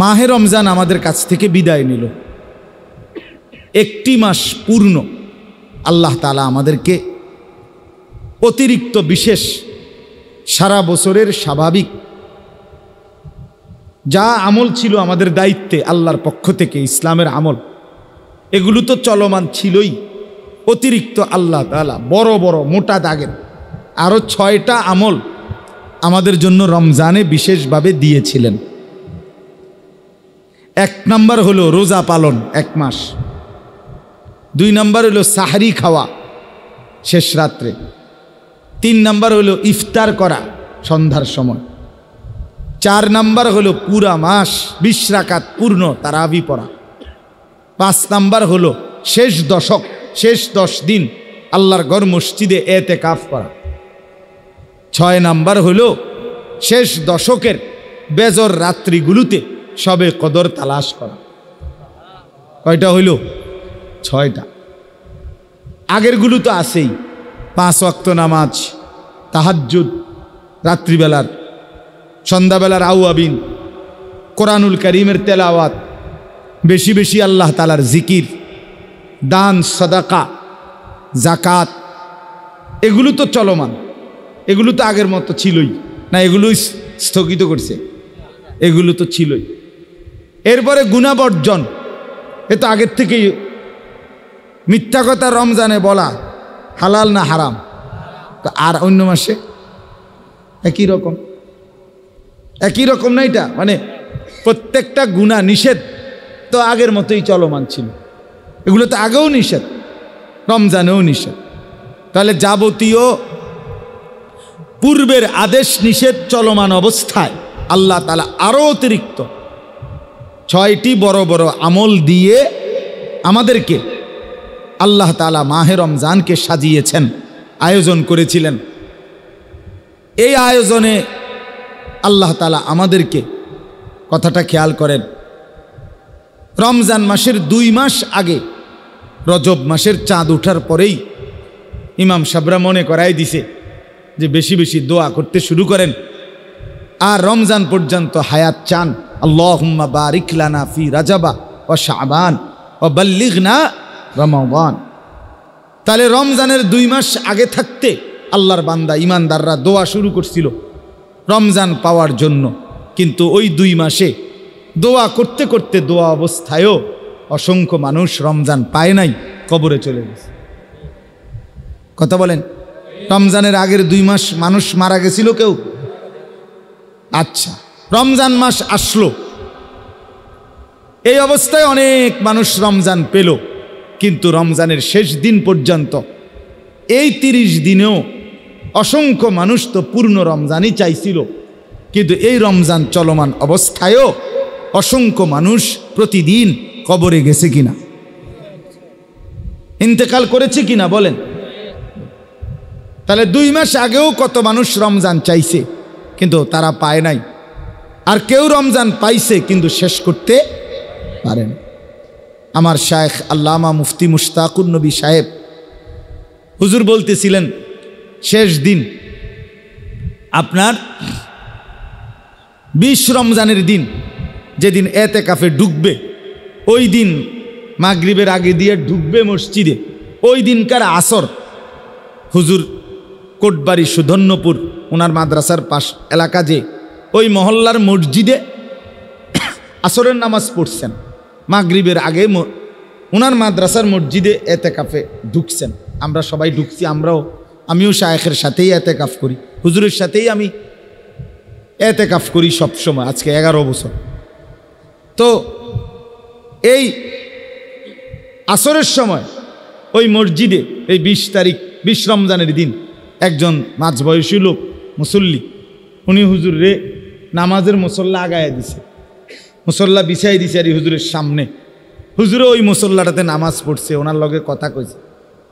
মাহে রমজান আমাদের কাছ থেকে বিদায় নিল। একটি মাস পূর্ণ আল্লাহ তাআলা আমাদেরকে অতিরিক্ত বিশেষ সারা বছরের স্বাভাবিক যা আমল ছিল আমাদের দায়িত্বে আল্লাহর পক্ষ থেকে, ইসলামের আমল, এগুলো তো চলমান ছিলই। অতিরিক্ত আল্লাহ তাআলা বড় বড় মোটা দাগের আরও 6টা আমল আমাদের জন্য রমজানে বিশেষভাবে দিয়েছিলেন। 1 নাম্বার হলো রোজা পালন 1 মাস। 2 নাম্বার হলো সাহরি খাওয়া শেষ রাত্রে। 3 নাম্বার হলো ইফতার করা সন্ধ্যার সময়। 4 নাম্বার হলো পুরা মাস 20 রাকাত পূর্ণ তারাবি পড়া। 5 নাম্বার হলো শেষ 10 দিন আল্লাহর ঘর মসজিদে এতেকাফ করা। 6 নাম্বার হলো শেষ দশকের বেজর রাত্রিগুলোতে সবে কদর তালাশ করা। কয়টা হইল? 6টা। আগেরগুলো তো আছেই, 5 ওয়াক্ত নামাজ, তাহাজ্জুদ, রাত্রিবেলার সন্ধ্যাবেলার আউয়াবিন, কোরআনুল কারীমের তেলাওয়াত, বেশি বেশি আল্লাহ তাআলার জিকির, দান সাদাকা, জাকাত, এগুলো তো চলমান। এগুলো তো আগের মতো ছিলই না, এগুলোই স্থগিত করছে? এগুলো তো ছিলই। এরপরে গুনাহ বর্জন, এ তো আগের থেকেই। মিথ্যা কথা রমজানে বলা হালাল না হারাম? তো আর অন্য মাসে একই রকম না? এটা মানে প্রত্যেকটা গুনাহ নিষেধ তো আগের মতোই চলমান ছিল। এগুলো তো আগেও নিষেধ, রমজানেও নিষেধ। তাহলে যাবতীয় পূর্বের আদেশ নিষেধ চলমান অবস্থায় আল্লাহ তাআলা আরও অতিরিক্ত 6টি বড় বড় আমল দিয়ে আমাদেরকে আল্লাহ তাআলা মাহে রমজানকে সাজিয়েছেন, আয়োজন করেছিলেন। এই আয়োজনে আল্লাহ তাআলা আমাদেরকে, কথাটা খেয়াল করেন, রমজান মাসের 2 মাস আগে রজব মাসের চাঁদ ওঠার পরেই ইমাম সাহেবরা মনে করাই দিছে যে বেশি বেশি দোয়া করতে শুরু করেন, আর রমজান পর্যন্ত হায়াত চান। আল্লাহুম্মা বারিক লানা ফি রাজাবা ওয়া শাবান ওয়া বাল্লিগনা রমাদান। তাহলে রমজানের 2 মাস আগে থাকতে আল্লাহর বান্দা ইমানদাররা দোয়া শুরু করছিল রমজান পাওয়ার জন্য। কিন্তু ওই 2 মাসে দোয়া করতে করতে দোয়া অবস্থায়ও অসংখ্য মানুষ রমজান পায় নাই, কবরে চলে গেছে। কথা বলেন, রমজানের আগের 2 মাস মানুষ মারা গেছিল কেউ? আচ্ছা, রমজান মাস আসলো, এই অবস্থায় অনেক মানুষ রমজান পেল, কিন্তু রমজানের শেষ দিন পর্যন্ত এই 30 দিনেও অসংখ্য মানুষ তো পূর্ণ রমজানই চাইছিল, কিন্তু এই রমজান চলমান অবস্থায়ও অসংখ্য মানুষ প্রতিদিন কবরে গেছে কিনা, ইন্তেকাল করেছে কিনা বলেন? তাহলে 2 মাস আগেও কত মানুষ রমজান চাইছে কিন্তু তারা পায় নাই, আর কেউ রমজান পাইছে কিন্তু শেষ করতে পারেন। আমার শায়েখ আল্লামা মুফতি মুশতাকুর নবী সাহেব হুজুর বলতেছিলেন, শেষ দিন আপনার 20 রমজানের দিন যেদিন এতেকাফে ঢুকবে, ওই দিন মাগরিবের আগে দিয়ে ঢুকবে মসজিদে, ওই দিনকার আসর হুজুর কোটবাড়ি সুধন্যপুর ওনার মাদ্রাসার পাশ এলাকা, যে ওই মহল্লার মসজিদে আসরের নামাজ পড়ছেন, মাগরিবের আগে ওনার মাদ্রাসার মসজিদে এতেকাফে ঢুকছেন। আমরা সবাই ঢুকছি, আমিও শায়েখের সাথেই এতেকাফ করি, হুজুরের সাথেই আমি এতেকাফ করি সবসময়, আজকে 11 বছর। তো এই আসরের সময় ওই মসজিদে এই 20 রমজানের দিন একজন মাঝবয়সী লোক মুসল্লি, উনি হুজুর রে নামাজের মুসল্লা আগায় দিছে, মুসল্লা বিছাই দিছে আর হুজুরের সামনে। হুজুরে ওই মুসল্লাটাতে নামাজ পড়ছে, ওনার লগে কথা কইছে।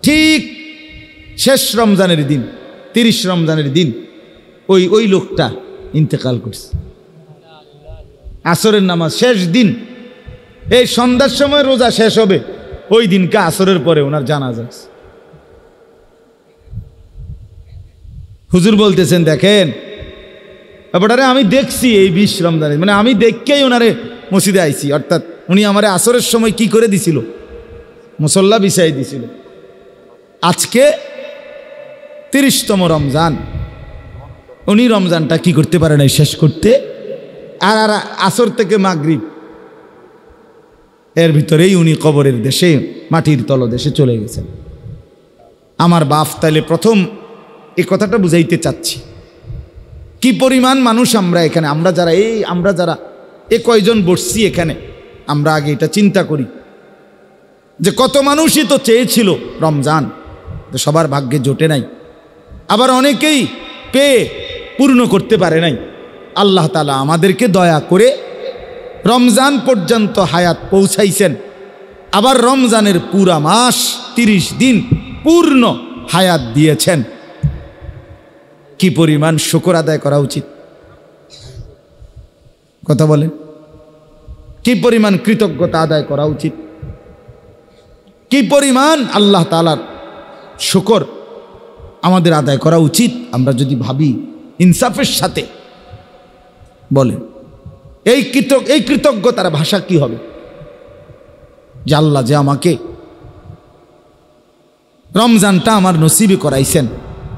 ঠিক শেষ রমজানের দিন, 30 রমজানের দিন ওই লোকটা ইন্তেকাল করছে। আসরের নামাজ শেষ দিন, এই সন্ধ্যার সময় রোজা শেষ হবে, ওই দিনকে আসরের পরে ওনার জানাজা। হুজুর বলতেছেন, দেখেন এবারে আমি দেখছি এই 20 রমজানে, মানে আমি দেখকেই ওনারে মসজিদে আইছি, অর্থাৎ উনি আমারে আসরের সময় কি করে দিছিল, মুসল্লা বিছাই দিছিল। আজকে 30তম রমজান, উনি রমজানটা কি করতে পারে নাই শেষ করতে, আর আসর থেকে মাগরিব এর ভিতরেই উনি কবরের দেশে, মাটির তলদেশে চলে গেছেন। আমার বাপ তাইলে প্রথম এই কথাটা বুঝাইতে চাচ্ছি, কি পরিমাণ মানুষ আমরা এখানে, আমরা যারা এ কয়জন বসছি এখানে, আমরা আগে এটা চিন্তা করি যে কত মানুষই তো চেয়েছিল রমজান, সবার ভাগ্যে জোটে নাই, আবার অনেকেই পেয়ে পূর্ণ করতে পারে নাই। আল্লাহ তাআলা আমাদেরকে দয়া করে রমজান পর্যন্ত হায়াত পৌঁছাইছেন, আবার রমজানের পুরা মাস 30 দিন পূর্ণ হায়াত দিয়েছেন। কি পরিমাণ শুকর আদায় করা উচিত, কথা বলেন, কি পরিমাণ কৃতজ্ঞতা আদায় করা উচিত, কি পরিমাণ আল্লাহ তাআলার শুকর আমাদের আদায় করা উচিত। আমরা যদি ভাবি ইনসাফের সাথে, বলেন এই কৃতজ্ঞতার ভাষা কি হবে, যে আল্লাহ যে আমাকে রমজানটা আমার নসিবে করাইছেন,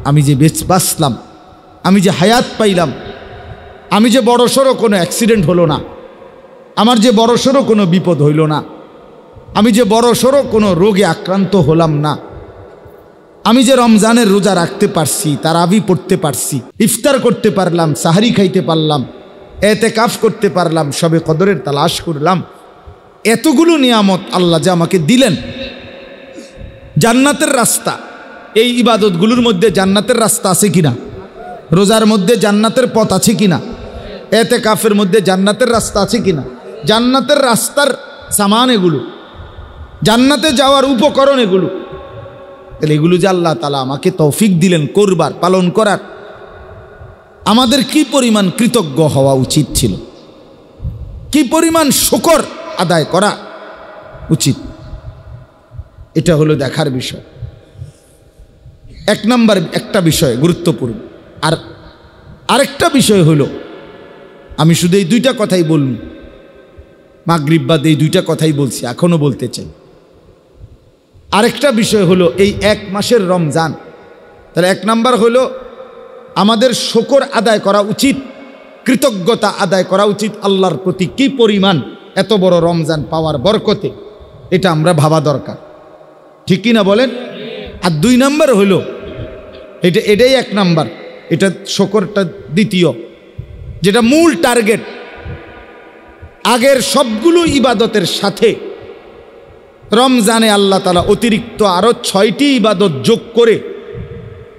আমি যে বাঁচলাম, আমি যে হায়াত পাইলাম, আমি যে বড়সড় কোনো অ্যাক্সিডেন্ট হলো না, আমার যে বড়সড় কোনো বিপদ হইল না, আমি যে বড়সড় কোনো রোগে আক্রান্ত হলাম না, আমি যে রমজানের রোজা রাখতে পারছি, তারাবি পড়তে পারছি, ইফতার করতে পারলাম, সাহারি খাইতে পারলাম, এতেকাফ করতে পারলাম, সবে কদরের তালাশ করলাম, এতগুলো নিয়ামত আল্লাহ যে আমাকে দিলেন। জান্নাতের রাস্তা, এই ইবাদতগুলোর মধ্যে জান্নাতের রাস্তা আছে কিনা, রোজার মধ্যে জান্নাতের পথ আছে কিনা, এতেকাফের মধ্যে জান্নাতের রাস্তা আছে কিনা, জান্নাতের রাস্তার সামান এগুলো, জান্নাতে যাওয়ার উপকরণ এগুলো, তাহলে এগুলো যে আল্লাহ তাআলা আমাকে তৌফিক দিলেন করবার, পালন করার, আমাদের কি পরিমাণ কৃতজ্ঞ হওয়া উচিত ছিল, কি পরিমাণ শুকর আদায় করা উচিত, এটা হলো দেখার বিষয়। এক নাম্বার একটা বিষয় গুরুত্বপূর্ণ। আর আরেকটা বিষয় হলো, আমি শুধু এই 2টা কথাই বললাম, মাগরিব বাদ এই 2টা কথাই বলছি, এখনো বলতে চাই। আরেকটা বিষয় হলো এই 1 মাসের রমজান, তাহলে 1 নাম্বার হলো আমাদের শুকর আদায় করা উচিত, কৃতজ্ঞতা আদায় করা উচিত আল্লাহর প্রতি, কি পরিমাণ এত বড় রমজান পাওয়ার বরকতে, এটা আমরা ভাবা দরকার, ঠিক কি না বলেন। আর 2 নাম্বার হলো, এটাই 1 নাম্বার, এটা শুকরটা দ্বিতীয়, যেটা মূল টার্গেট। আগের সবগুলো ইবাদতের সাথে রমজানে আল্লাহ তাআলা অতিরিক্ত আরো 6টি ইবাদত যোগ করে,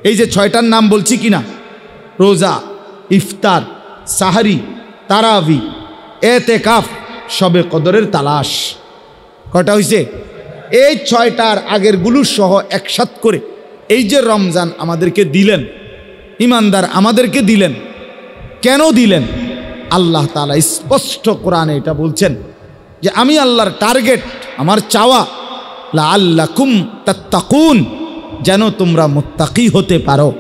এই যে 6টার নাম বলছি কিনা, রোজা, ইফতার, সাহারি, তারাবি, এতেকাফ, সবে কদরের তালাশ, কয়টা হয়েছে? এই 6টার আগেরগুলো সহ একসাথ করে এই যে রমজান আমাদেরকে দিলেন, ইমানদার আমাদেরকে দিলেন, কেন দিলেন? আল্লাহ তাআলা স্পষ্ট কোরআনে এটা বলছেন যে আমি আল্লাহর টার্গেট, আমার চাওয়া, লাআল্লাকুম তাত্তাকুন, যেন তোমরা মুত্তাকি হতে পারো,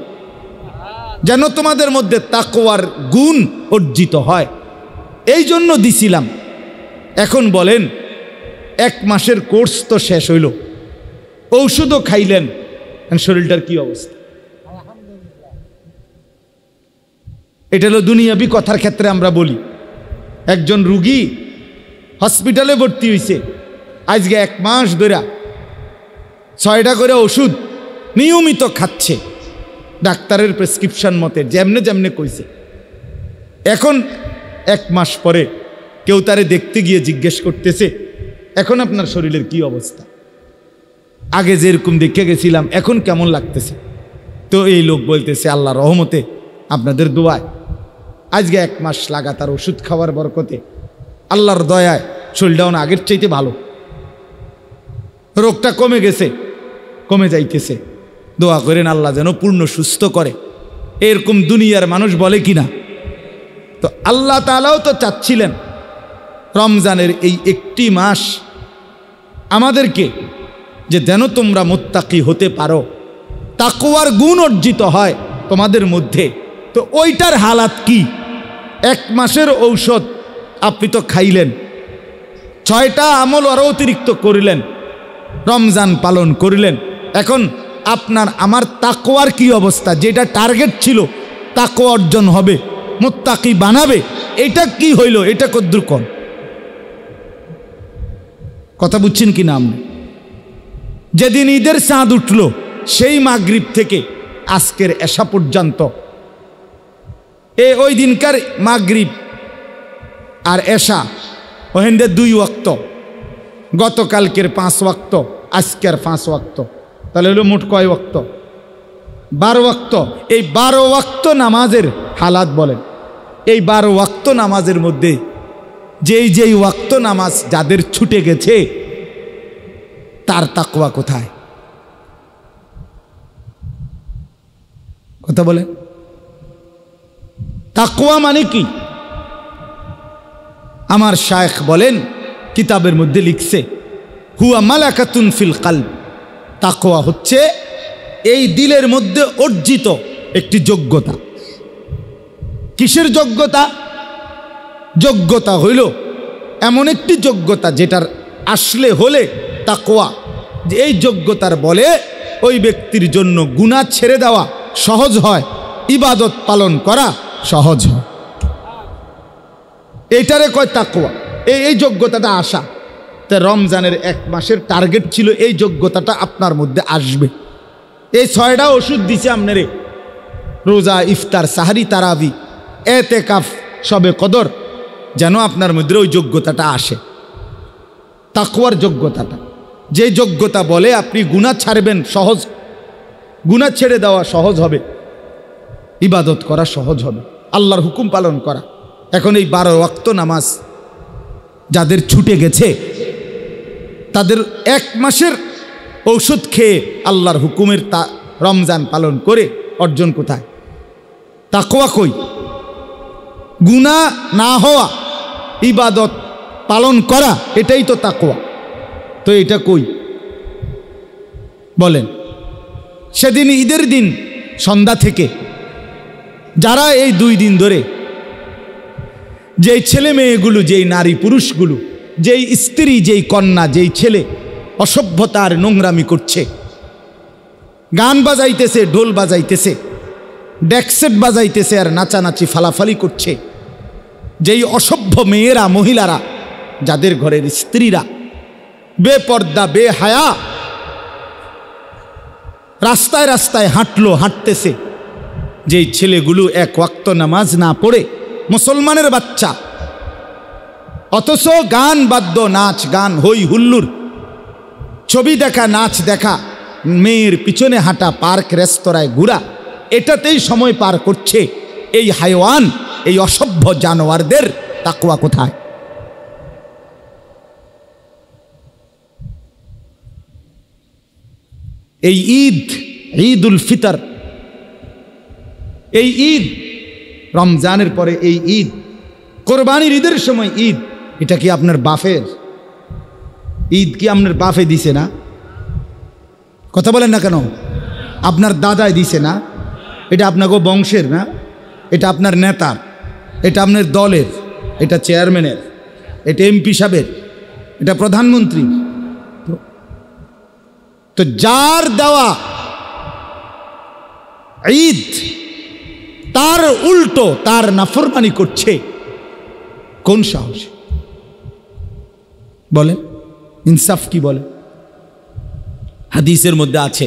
যেন তোমাদের মধ্যে তাকওয়ার গুণ অর্জিত হয়, এই জন্য দিছিলাম। এখন বলেন 1 মাসের কোর্স তো শেষ হইল, ঔষধও খাইলেন, শরীরটার কি অবস্থা? এটা হলো দুনিয়াবি কথার ক্ষেত্রে আমরা বলি। একজন রুগী হসপিটালে ভর্তি হয়েছে, আজকে 1 মাস ধরে 6টা করে ওষুধ নিয়মিত খাচ্ছে, ডাক্তারের প্রেসক্রিপশন মতে, যেমনে যেমনে কইছে। এখন 1 মাস পরে কেউ তারে দেখতে গিয়ে জিজ্ঞেস করতেছে, এখন আপনার শরীরের কি অবস্থা? আগে যেরকম দেখে গেছিলাম এখন কেমন লাগতেছে? তো এই লোক বলতেছে, আল্লাহ রহমতে, আপনাদের দোয়ায় আজকে 1 মাস লাগাতার ওষুধ খাওয়ার বরকতে, আল্লাহর দয়ায় শরীরটা আগের চাইতে ভালো, রোগটা কমে গেছে, কমে যাইতেছে। দোয়া করেন আল্লাহ যেন পূর্ণ সুস্থ করে। এরকম দুনিয়ার মানুষ বলে কিনা? তো আল্লাহ তাআলাও তো চাচ্ছিলেন রমজানের এই 1টি মাস আমাদেরকে, যে যেন তোমরা মুত্তাকি হতে পারো, তাকওয়ার গুণ অর্জিত হয় তোমাদের মধ্যে। তো ওইটার হালাত কি? 1 মাসের ঔষধ আপনি তো খাইলেন, 6টা আমল আরও অতিরিক্ত করিলেন, রমজান পালন করিলেন। এখন আপনার আমার তাকওয়ার কি অবস্থা? যেটা টার্গেট ছিল তাকওয়া অর্জন হবে, মুত্তাকি বানাবে, এটা কি হইল? এটা কদ্দুর কোন কথা বুঝছেন কি না আপনি? যেদিন ঈদের চাঁদ উঠল সেই মাগরিব থেকে আজকের এশা পর্যন্ত, ওই দিনকার মাগরিব আর এশা ওহেন্দে 2 ওয়াক্ত, গতকালকের 5 ওয়াক্ত, আজকের 5 ওয়াক্ত, তাহলে হলো মোট কয় ওয়াক্ত? 12 ওয়াক্ত। এই 12 ওয়াক্ত নামাজের হালাত বলেন। এই 12 ওয়াক্ত নামাজের মধ্যে যেই ওয়াক্ত নামাজ যাদের ছুটে গেছে তার তাকওয়া কোথায়? কথা বলেন। তাকওয়া মানে কি? আমার শায়েখ বলেন, কিতাবের মধ্যে লিখছে, হুয়া মালাকাতুন ফিল কলব। তাকওয়া হচ্ছে এই দিলের মধ্যে অর্জিত একটি যোগ্যতা। কিসের যোগ্যতা? যোগ্যতা হইল এমন একটি যোগ্যতা যেটার আসলে হলে তাকওয়া, যে এই যোগ্যতার বলে ওই ব্যক্তির জন্য গুনাহ ছেড়ে দেওয়া সহজ হয়, ইবাদত পালন করা সহজ হয়। এইটারে কয় তাকওয়া। এই যোগ্যতাটা আসা। তা রমজানের 1 মাসের টার্গেট ছিল এই যোগ্যতাটা আপনার মধ্যে আসবে। এই 6টা ওষুধ দিছে আপনারে, রোজা, ইফতার, সাহারি, তারাবি, এতেকাফ, শবে কদর, যেন আপনার মধ্যে ওই যোগ্যতাটা আসে, তাকওয়ার যোগ্যতাটা। যে যোগ্যতা বলে আপনি গুনাহ ছাড়বেন সহজ, গুনাহ ছেড়ে দেওয়া সহজ হবে, ইবাদত করা সহজ হবে, আল্লাহর হুকুম পালন করা। এখন এই 12 ওয়াক্ত নামাজ যাদের ছুটে গেছে তাদের 1 মাসের ঔষধ খেয়ে আল্লাহর হুকুমের রমজান পালন করে অর্জন কোথায়? তাকওয়া কই? গুনাহ না হওয়া, ইবাদত পালন করা, এটাই তো তাকওয়া। তো এটা কই বলেন? সেদিন ঈদের দিন সন্ধ্যা থেকে যারা এই 2 দিন ধরে যেই ছেলে মেয়েগুলো, যেই নারী পুরুষগুলো, যেই স্ত্রী, যেই কন্যা, যেই ছেলে অসভ্যতার নোংরামি করছে, গান বাজাইতেছে, ঢোল বাজাইতেছে, ডেকসেট বাজাইতেছে আর নাচানাচি ফালাফালি করছে, যেই অসভ্য মেয়েরা, মহিলারা, যাদের ঘরের স্ত্রীরা বেপর্দা, বেহায়া রাস্তায় রাস্তায় হাঁটতেছে, যেই ছেলেগুলো 1 ওয়াক্ত নামাজ না পড়ে মুসলমানের বাচ্চা, অথচ গান বাদ্য, নাচ গান, হই হুল্লুর, ছবি দেখা, নাচ দেখা, মেয়ের পিছনে হাঁটা, পার্ক রেস্তোরাঁয় ঘোরা, এটাতেই সময় পার করছে। এই হাইওয়ান, এই অসভ্য জানোয়ারদের তাকওয়া কোথায়? এই ঈদ, ঈদুল ফিতর, এই ঈদ রমজানের পরে এই ঈদ, কোরবানির ঈদের সময় ঈদ, এটা কি আপনার বাফের ঈদ? কি আপনার বাফে দিছে না? কথা বলেন না কেন? আপনার দাদাই দিছে না? এটা আপনাকে বংশের না? এটা আপনার নেতার, এটা আপনার দলের, এটা চেয়ারম্যানের, এটা এমপি সাহেবের, এটা প্রধানমন্ত্রী। তো যার দেওয়া ঈদ তার উল্টো তার নাফরমানি করছে, কোন সাহস? বলে ইনসাফ কি বলে? হাদিসের মধ্যে আছে,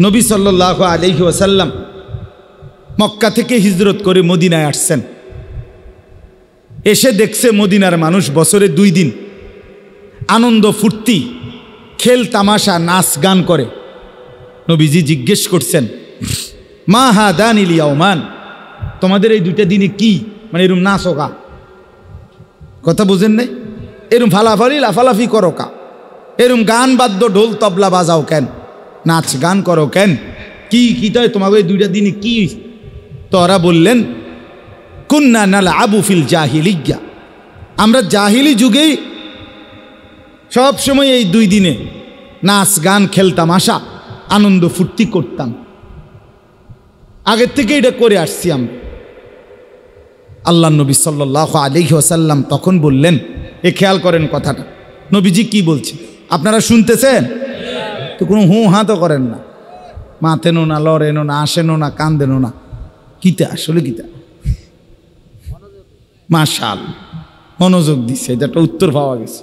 নবী সাল্লাল্লাহু আলাইহি ওয়াসাল্লাম মক্কা থেকে হিজরত করে মদিনায় আসছেন। এসে দেখছে মদিনার মানুষ বছরে 2 দিন আনন্দ ফুর্তি, খেল তামাশা, নাচ গান করে। নবীজি জিজ্ঞেস করছেন, মা হাদানিল ইয়াওমান, তোমাদের এই 2টা দিনে কি, মানে এরম নাচো কা? কথা বুঝেন নাই? এরম ফালাফালি লাফালাফি করো কা? এরম গান বাদ্য ঢোল তবলা বাজাও কেন? নাচ গান করো কেন? কি তাই তোমাকে এই 2টা দিনে কি? তো ওরা বললেন, কুন্না নালআবু ফিল জাহিলিয়্যা, আমরা জাহিলি যুগেই সব সময় এই 2 দিনে নাচ গান, খেলতামাশা, আনন্দ ফুর্তি করতাম, আগের থেকে এটা করে আসছি আমরা। আল্লাহ নবী সাল্লাল্লাহু আলাইহি ওয়াসাল্লাম তখন বললেন, এ খেয়াল করেন কথাটা, নবীজি কি বলছে আপনারা শুনতেছেন তো? কোনো হু হা তো করেন না, মাথেনো না, লড়েনো না, আসেনো না, কান্দেনো না, কিতা আসলে কিতা? মাশাআল্লাহ, মনোযোগ দিছে, এটা একটা উত্তর পাওয়া গেছে।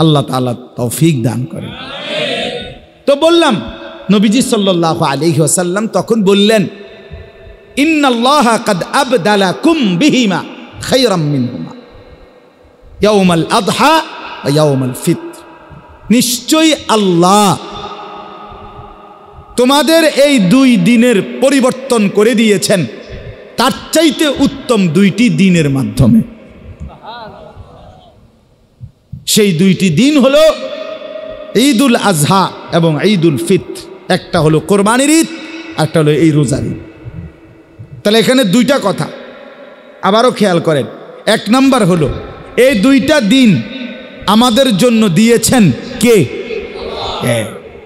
আল্লাহ তাআলা তৌফিক দান করেন। তো বললাম নবীজি সাল্লাল্লাহু আলাইহি ওয়াসাল্লাম তখন বললেন, ইন্নাল্লাহা কাদ আবদালাকুম বিহিমা খায়রাম মিনহুমা ইয়াউমাল আযহা ওয়া ইয়াউমাল ফিতর। নিশ্চয়ই আল্লাহ তোমাদের এই দুই দিনের পরিবর্তন করে দিয়েছেন তার চাইতে উত্তম দুইটি দিনের মাধ্যমে। সেই দুইটি দিন হলো ঈদুল আজহা এবং ঈদুল ফিতর। একটা হলো কোরবানির ঈদ, একটা হলো এই রোজার ঈদ। তাহলে এখানে দুইটা কথা আবারও খেয়াল করেন। এক নাম্বার হলো এই দুইটা দিন আমাদের জন্য দিয়েছেন কে?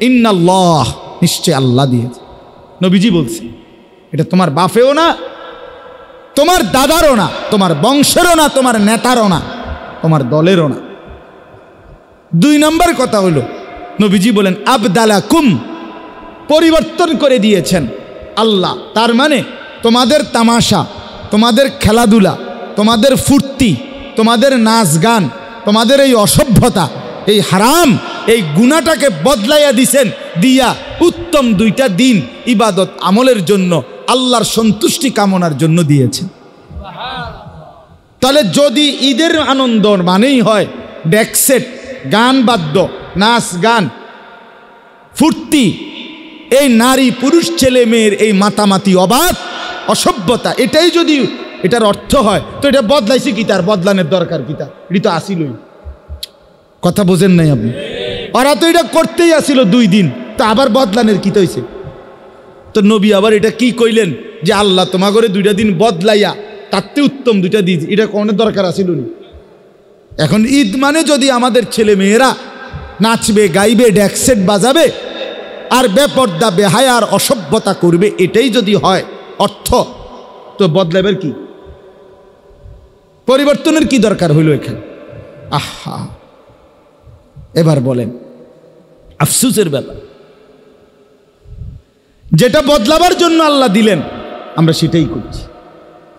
ইন্নাল্লাহ, নিশ্চয় আল্লাহ দিয়েছে। নবীজি বলছে এটা তোমার বাপেও না, তোমার দাদারও না, তোমার বংশেরও না, তোমার নেতারও না, তোমার দলেরও না। দুই নম্বর কথা হলো নবীজি বলেন আবদালাকুম, পরিবর্তন করে দিয়েছেন আল্লাহ। তার মানে তোমাদের তামাশা, তোমাদের খেলাধুলা, তোমাদের ফুর্তি, তোমাদের নাচ গান, তোমাদের এই অসভ্যতা, এই হারাম, এই গুনাহটাকে বদলাইয়া দিছেন, দিয়া উত্তম দুইটা দিন ইবাদত আমলের জন্য, আল্লাহর সন্তুষ্টি কামনার জন্য দিয়েছেন। তাহলে যদি ঈদের আনন্দ মানেই হয় ডেকসেট, গান বাদ্য, নাচ গান, ফুর্তি, এই নারী পুরুষ ছেলে মেয়ের এই মাতামাতি অবাধ অসভ্যতা, এটাই যদি এটার অর্থ হয় তো এটা বদলাইছে কি? তার বদলানোর দরকার কি? তার এটি তো আসিলই। কথা বোঝেন নাই আপনি? ওরা তো এটা করতেই আসিল দুই দিন, তো আবার বদলানোর কি হয়েছে? তো নবী আবার এটা কি কইলেন যে আল্লাহ তোমা করে দুইটা দিন বদলাইয়া তাতে উত্তম দুইটা দিন, এটা কোনো দরকার আসিল না। এখন ঈদ মানে যদি আমাদের ছেলে মেয়েরা নাচবে, গাইবে, ডেকসেট বাজাবে আর বেপর্দা বেহায়ার অসভ্যতা করবে, এটাই যদি হয় অর্থ, তো বদলাবের কি? পরিবর্তনের কি দরকার হইল এখানে? আহা, এবার বলেন, আফসোসের ব্যাপার, যেটা বদলাবার জন্য আল্লাহ দিলেন আমরা সেটাই করছি,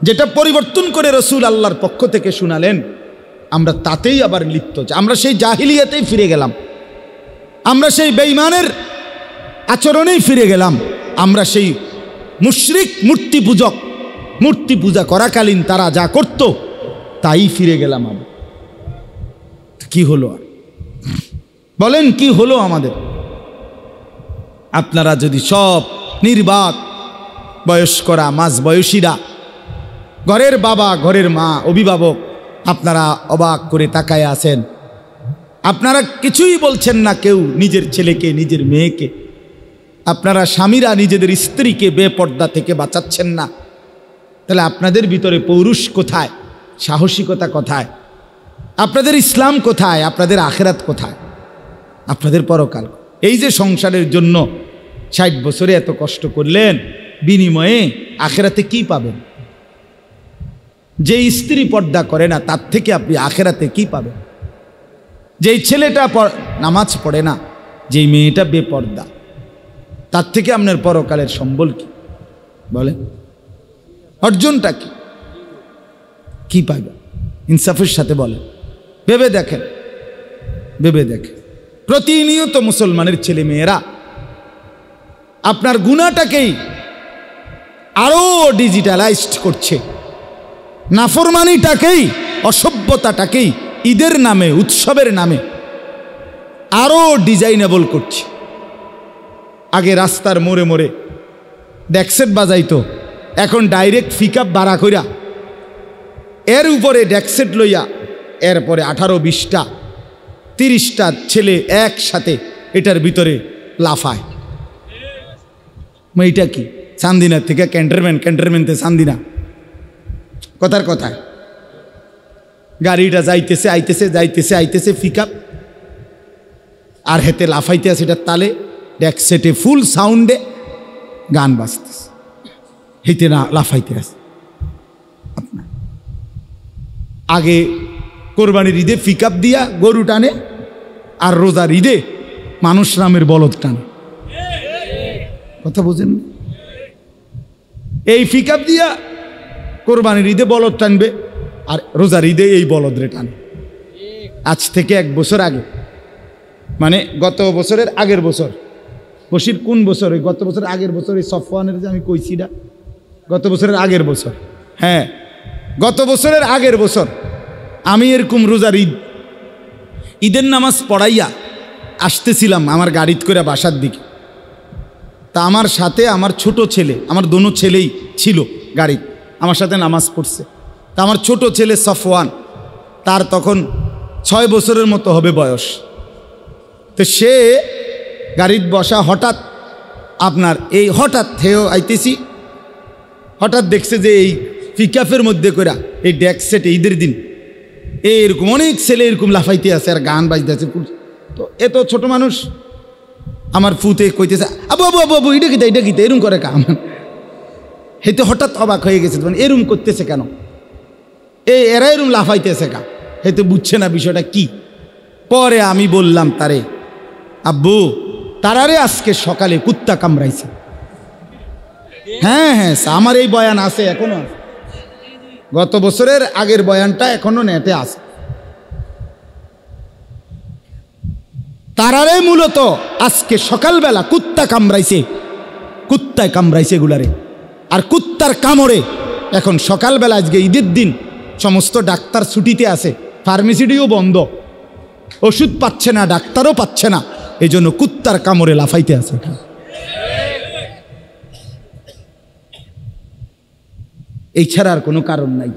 যেটা পরিবর্তন করে রসুল আল্লাহর পক্ষ থেকে শুনালেন আমরা তাতেই আবার লিপ্ত। আমরা সেই জাহিলিয়াতেই ফিরে গেলাম, আমরা সেই বেঈমানের আচরণেই ফিরে গেলাম, আমরা সেই মুশরিক মূর্তি পূজক, মূর্তি পূজা করাকালীন তারা যা করত তাই ফিরে গেলাম। আমরা কি হলো? বলেন কি হলো আমাদের? আপনারা যদি সব নির্বাক বয়স্করা, মাঝ বয়সীরা, ঘরের বাবা, ঘরের মা, অভিভাবক, আপনারা অবাক করে তাকায় আছেন, আপনারা কিছুই বলছেন না কেউ নিজের ছেলেকে, নিজের মেয়েকে, আপনারা স্বামীরা নিজেদের স্ত্রীকে বেপর্দা থেকে বাঁচাচ্ছেন না, তাহলে আপনাদের ভিতরে পৌরুষ কোথায়? সাহসিকতা কোথায়? আপনাদের ইসলাম কোথায়? আপনাদের আখিরাত কোথায়? আপনাদের পরকাল? এই যে সংসারের জন্য 60 বছরে এত কষ্ট করলেন, বিনিময়ে আখিরাতে কি পাবেন? যে স্ত্রী পর্দা করে না তার থেকে আপনি আখিরাতে কি পাবেন? যেই ছেলেটা নামাজ পড়ে না, যেই মেয়েটা বেপর্দা, তার থেকে আপনার পরকালের সম্বল কি? বলে অর্জনটা কি? কি পাবেন? ইনসাফের সাথে বলেন, ভেবে দেখেন, ভেবে দেখেন। প্রতিনিয়ত মুসলমানের ছেলে মেয়েরা আপনার গুনাহটাকেই আরো ডিজিটালাইজড করছে, নাফরমানিটাকেই, অসভ্যতাটাকেই ঈদের নামে, উৎসবের নামে আরো ডিজাইনেবল করছে। আগে রাস্তার মোড়ে মোড়ে ডেকসেট বাজাইতো, এখন ডাইরেক্ট পিকআপ ভাড়া কইরা এর উপরে ডেকসেট লইয়া এরপরে 18-20টা 30টা ছেলে একসাথে এটার ভিতরে লাফায়। এইটা কি? চান্দিনা থেকে ক্যান্টনমেন্টে চান্দিনা, কথার কথায় গাড়িটা যাইতেছে আইতেছে, যাইতেছে আইতেছে, পিকআপ আর হেতে লাফাইতে আছে, এটার তালে ডেকসেটে ফুল সাউন্ডে গান বাজতেছে, হেতে না লাফাইতে আছে আপনার। আগে কোরবানির ঈদে পিকআপ দিয়া গরু টানে, আর রোজার ঈদে মানুষ রামের বলদ টানে। কথা বুঝেন? এই পিকআপ দিয়া কোরবানির ঈদে বলদ টানবে, আর রোজার ঈদে এই বলদ রে টানে। আজ থেকে 1 বছর আগে, মানে গত বছরের আগের বছর, বসির কোন বছর? ওই গত বছরের আগের বছর, এই সফওয়ানের যে আমি কইছি না, গত বছরের আগের বছর, হ্যাঁ গত বছরের আগের বছর আমি এরকম রোজার ঈদের নামাজ পড়াইয়া আসতেছিলাম আমার গাড়িতে করে বাসার দিকে। তা আমার সাথে আমার ছোট ছেলে, আমার দোনো ছেলেই ছিল গাড়ি, আমার সাথে নামাজ পড়ছে। তা আমার ছোট ছেলে সফওয়ান, তার তখন 6 বছরের মতো হবে বয়স। তো সে গাড়িতে বসা, হঠাৎ আপনার এই হঠাৎ হেও আইতেছি, হঠাৎ দেখছে যে এই পিকআপের মধ্যে করে এই ডেক সেটে ঈদের দিন এরকম অনেক ছেলে এরকম লাফাইতে আছে আর গান বাজতেছে। তো এত ছোট মানুষ, আমার ফুতে কইতেছে আবু আবু আবু আবু এটা কিতা এরকম করে কাম। হেতে হঠাৎ অবাক হয়ে গেছে, মানে এরকম করতেছে কেন, এরা এরকম লাফাইতেছে কা, হেতে বুঝছে না বিষয়টা কি। পরে আমি বললাম তারে, আব্বু তারারে আজকে সকালে কুত্তা কামড়াইছে। হ্যাঁ হ্যাঁ, আমার এই বয়ান আছে, এখনো আছে, গত বছরের আগের বয়ানটা এখনো নেটে আছে। তারারে মূলত আজকে সকালবেলা কুত্তা কামড়াইছে, কুত্তায় কামড়াইছে এগুলারে। আর কুত্তার কামড়ে এখন সকালবেলা, আজকে ঈদের দিন, সমস্ত ডাক্তার ছুটিতে আছে, ফার্মেসিটিও বন্ধ, ওষুধ পাচ্ছে না, ডাক্তারও পাচ্ছে না, এই জন্য কুত্তার কামড়ে লাফাইতে আছে। এই ছাড়া আর কোনো কারণ নাই।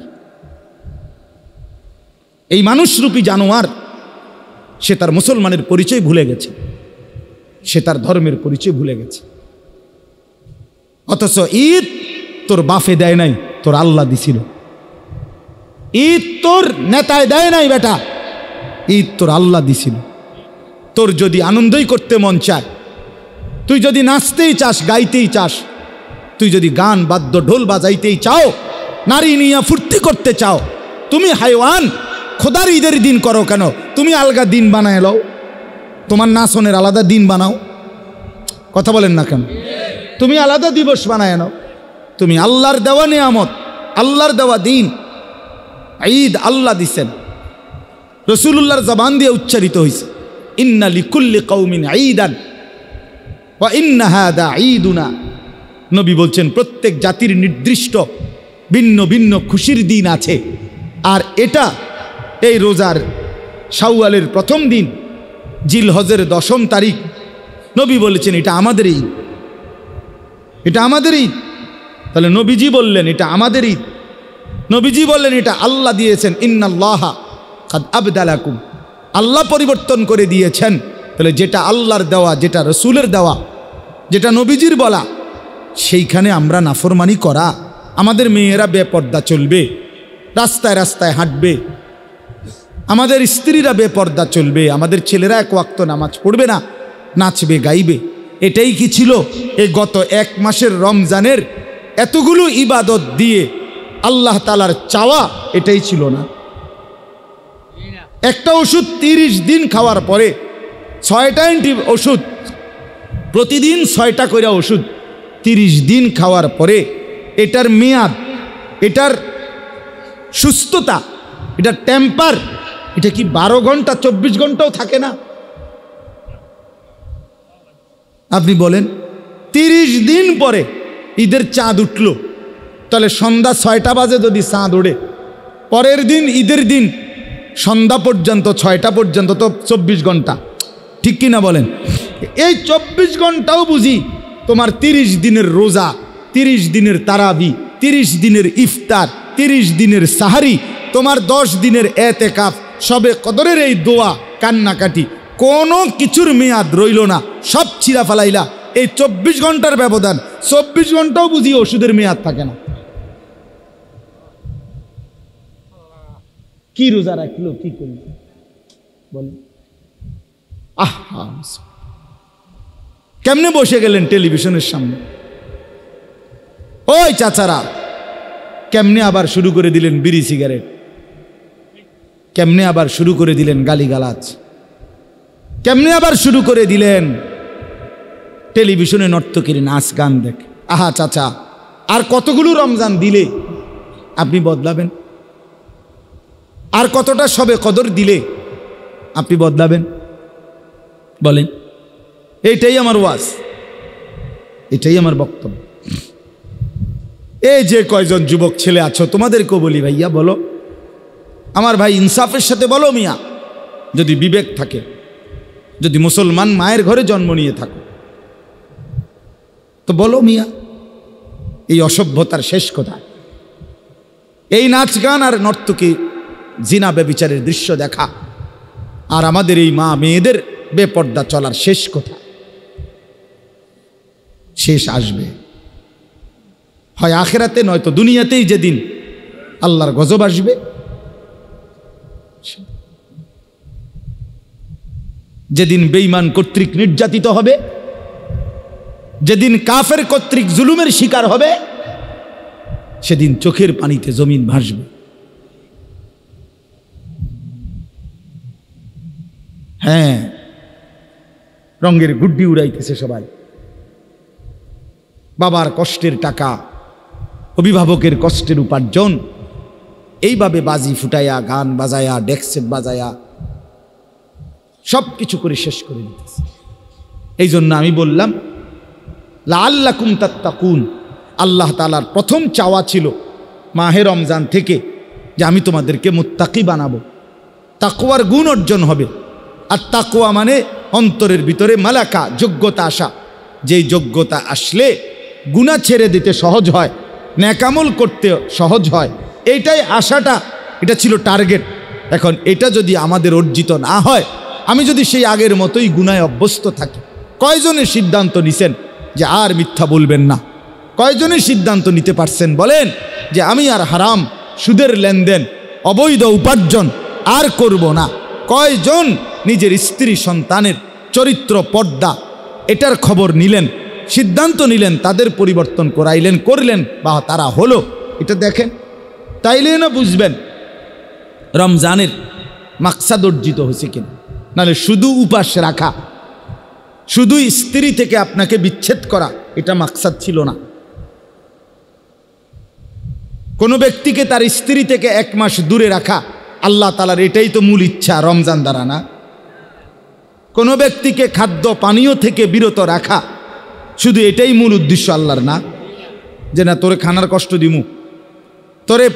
এই মানুষরূপী জানোয়ার সে তার মুসলমানের পরিচয় ভুলে গেছে, সে তার ধর্মের পরিচয় ভুলে গেছে। অথচ ঈদ তোর বাফে দেয় নাই, তোর আল্লাহ দিছিল। ঈদ তোর নেতায় দেয় নাই বেটা, ঈদ তোর আল্লাহ দিছিল। তোর যদি আনন্দই করতে মন চায়, তুই যদি নাচতেই চাস, গাইতেই চাস, তুই যদি গান বাদ্য ঢোল বাজাইতেই চাও, নারী নিয়ে ফুর্তি করতে চাও, তুমি হাইওয়ান খোদার ঈদের দিন করো কেন? তুমি আলগা দিন বানায় লও, তোমার নাচনের আলাদা দিন বানাও। কথা বলেন না কেন? তুমি আলাদা দিবস বানায় নাও। তুমি আল্লাহর দেওয়া নিয়ামত, আল্লাহর দেওয়া দিন, ঈদ আল্লাহ দিছেন, রাসূলুল্লাহর জবান দিয়ে উচ্চারিত হয়েছে, ইন্না লিকুল্লি কওমিন ঈদান ওয়া ইন্না হাদা ঈদুনা। নবী বলছেন প্রত্যেক জাতির নির্দিষ্ট ভিন্ন ভিন্ন খুশির দিন আছে, আর এটা এই রোজার শাওয়ালের প্রথম দিন, জিলহজের 10ম তারিখ, নবী বলেছেন এটা আমাদের ঈদ, এটা আমাদের ঈদ। তাহলে নবীজি বললেন এটা আমাদের ঈদ, নবীজি বললেন এটা আল্লাহ দিয়েছেন, ইন্নাল্লাহা কাদ আবদালাকুম, আল্লাহ পরিবর্তন করে দিয়েছেন। তাহলে যেটা আল্লাহর দেওয়া, যেটা রসুলের দেওয়া, যেটা নবীজির বলা, সেইখানে আমরা নাফরমানি করা, আমাদের মেয়েরা বেপর্দা চলবে, রাস্তায় রাস্তায় হাঁটবে, আমাদের স্ত্রীরা বেপর্দা চলবে, আমাদের ছেলেরা 1 ওয়াক্ত নামাজ পড়বে না, নাচবে গাইবে, এটাই কি ছিল এই গত 1 মাসের রমজানের এতগুলো ইবাদত দিয়ে আল্লাহ তাআলার চাওয়া? এটাই ছিল না। একটা ওষুধ 30 দিন খাওয়ার পরে 6টা ওষুধ, প্রতিদিন 6টা করে ওষুধ 30 দিন খাওয়ার পরে এটার মেয়াদ, এটার সুস্থতা, এটার টেম্পার, এটা কি 12 ঘন্টা 24 ঘন্টাও থাকে না? আপনি বলেন 30 দিন পরে ঈদের চাঁদ উঠল, তাহলে সন্ধ্যা 6টা বাজে যদি চাঁদ ওঠে, পরের দিন ঈদের দিন সন্ধ্যা পর্যন্ত 6টা পর্যন্ত তো 24 ঘন্টা, ঠিক কি না বলেন? এই 24 ঘন্টাও বুঝি তোমার 30 দিনের রোজা, 30 দিনের তারাবি, 30 দিনের ইফতার, 30 দিনের সাহারি, তোমার 10 দিনের এতেকাফ, সবে কদরের এই দোয়া, কান্নাকাটি, কোনো কিছুর মেয়াদ রইল না, সব ছিঁড়া ফেলাইলা। এই 24 ঘন্টার ব্যবধান, 24 ঘন্টাও বুঝি ওষুধের মেয়াদ থাকে না। কি রোজা রাখলো, কি করল বলেন? আহা, কেমনে বসে গেলেন টেলিভিশনের সামনে? ওই চাচারা কেমনে আবার শুরু করে দিলেন বিড়ি সিগারেট? কেমনে আবার শুরু করে দিলেন গালিগালাজ, কেমনে আবার শুরু করে দিলেন টেলিভিশনে নর্তকীর নাচ গান দেখ। আহা চাচা, আর কতগুলো রমজান দিলে আপনি বদলাবেন? আর কতটা সবে কদর দিলে আপনি বদলাবেন? বলেন। এইটাই আমার ওয়াজ, এটাই আমার বক্তব্য। এই যে কয়জন যুবক ছেলে আছো তোমাদেরকেও বলি, ভাইয়া বলো, আমার ভাই ইনসাফের সাথে বলো মিয়া, যদি বিবেক থাকে, যদি মুসলমান মায়ের ঘরে জন্ম নিয়ে থাকো তো বলো মিয়া, এই অসভ্যতার শেষ কোথায়? এই নাচ গান আর নর্তকী জিনা ব্যভিচারের দৃশ্য দেখা আর আমাদের এই মা মেয়েদের বেপর্দা চলার শেষ কোথায়? শেষ আসবে হয় আখেরাতে, নয়তো দুনিয়াতেই যেদিন আল্লাহর গজব আসবে। যেদিন বেঈমান কর্তৃক নির্যাতিত হবে, যেদিন কাফের কর্তৃক জুলুমের শিকার হবে, সেদিন চোখের পানিতে জমিন ভাসবে। হ্যাঁ, রঙের গুড্ডি উড়াইতেছে সবাই, বাবার কষ্টের টাকা, অভিভাবকের কষ্টের উপার্জন, এইভাবে বাজি ফুটাইয়া, গান বাজায়া, ডেক্সেট বাজায়া সব কিছু করে শেষ করে দিতেছে। এই জন্য আমি বললাম লাআল্লাকুম তাত্তাকুন, আল্লাহ তাআলার প্রথম চাওয়া ছিল মাহে রমজান থেকে যে আমি তোমাদেরকে মুত্তাকি বানাবো, তাকওয়ার গুণ অর্জন হবে। আর তাকওয়া মানে অন্তরের ভিতরে মালাকা, যোগ্যতা আসা, যেই যোগ্যতা আসলে গুনাহ ছেড়ে দিতে সহজ হয়, নেকামল করতে সহজ হয়, এইটাই আশাটা, এটা ছিল টার্গেট। এখন এটা যদি আমাদের অর্জিত না হয়, আমি যদি সেই আগের মতোই গুনায় অভ্যস্ত থাকি, কয়জনের সিদ্ধান্ত নিছেন যে আর মিথ্যা বলবেন না? কয়জনের সিদ্ধান্ত নিতে পারছেন বলেন যে আমি আর হারাম, সুদের লেনদেন, অবৈধ উপার্জন আর করব না? কয়জন নিজের স্ত্রী সন্তানের চরিত্র, পর্দা, এটার খবর নিলেন, সিদ্ধান্ত নিলেন, তাদের পরিবর্তন করাইলেন, করলেন, বা তারা হলো? এটা দেখেন, তাইলে না বুঝবেন রমজানের মাকসাদ অর্জিত হয়েছে কিনা। নাহলে শুধু উপাস রাখা, শুধু স্ত্রী থেকে আপনাকে বিচ্ছেদ করা, এটা মাকসাদ ছিল না। কোনো ব্যক্তিকে তার স্ত্রী থেকে 1 মাস দূরে রাখা আল্লাহ তাআলার এটাই তো মূল ইচ্ছা রমজান দ্বারা, না? কোনো ব্যক্তিকে খাদ্য পানীয় থেকে বিরত রাখা শুধু এটাই মূল উদ্দেশ্য আল্লাহর, না? যে না তোরে খানার কষ্ট দিমু, তোরে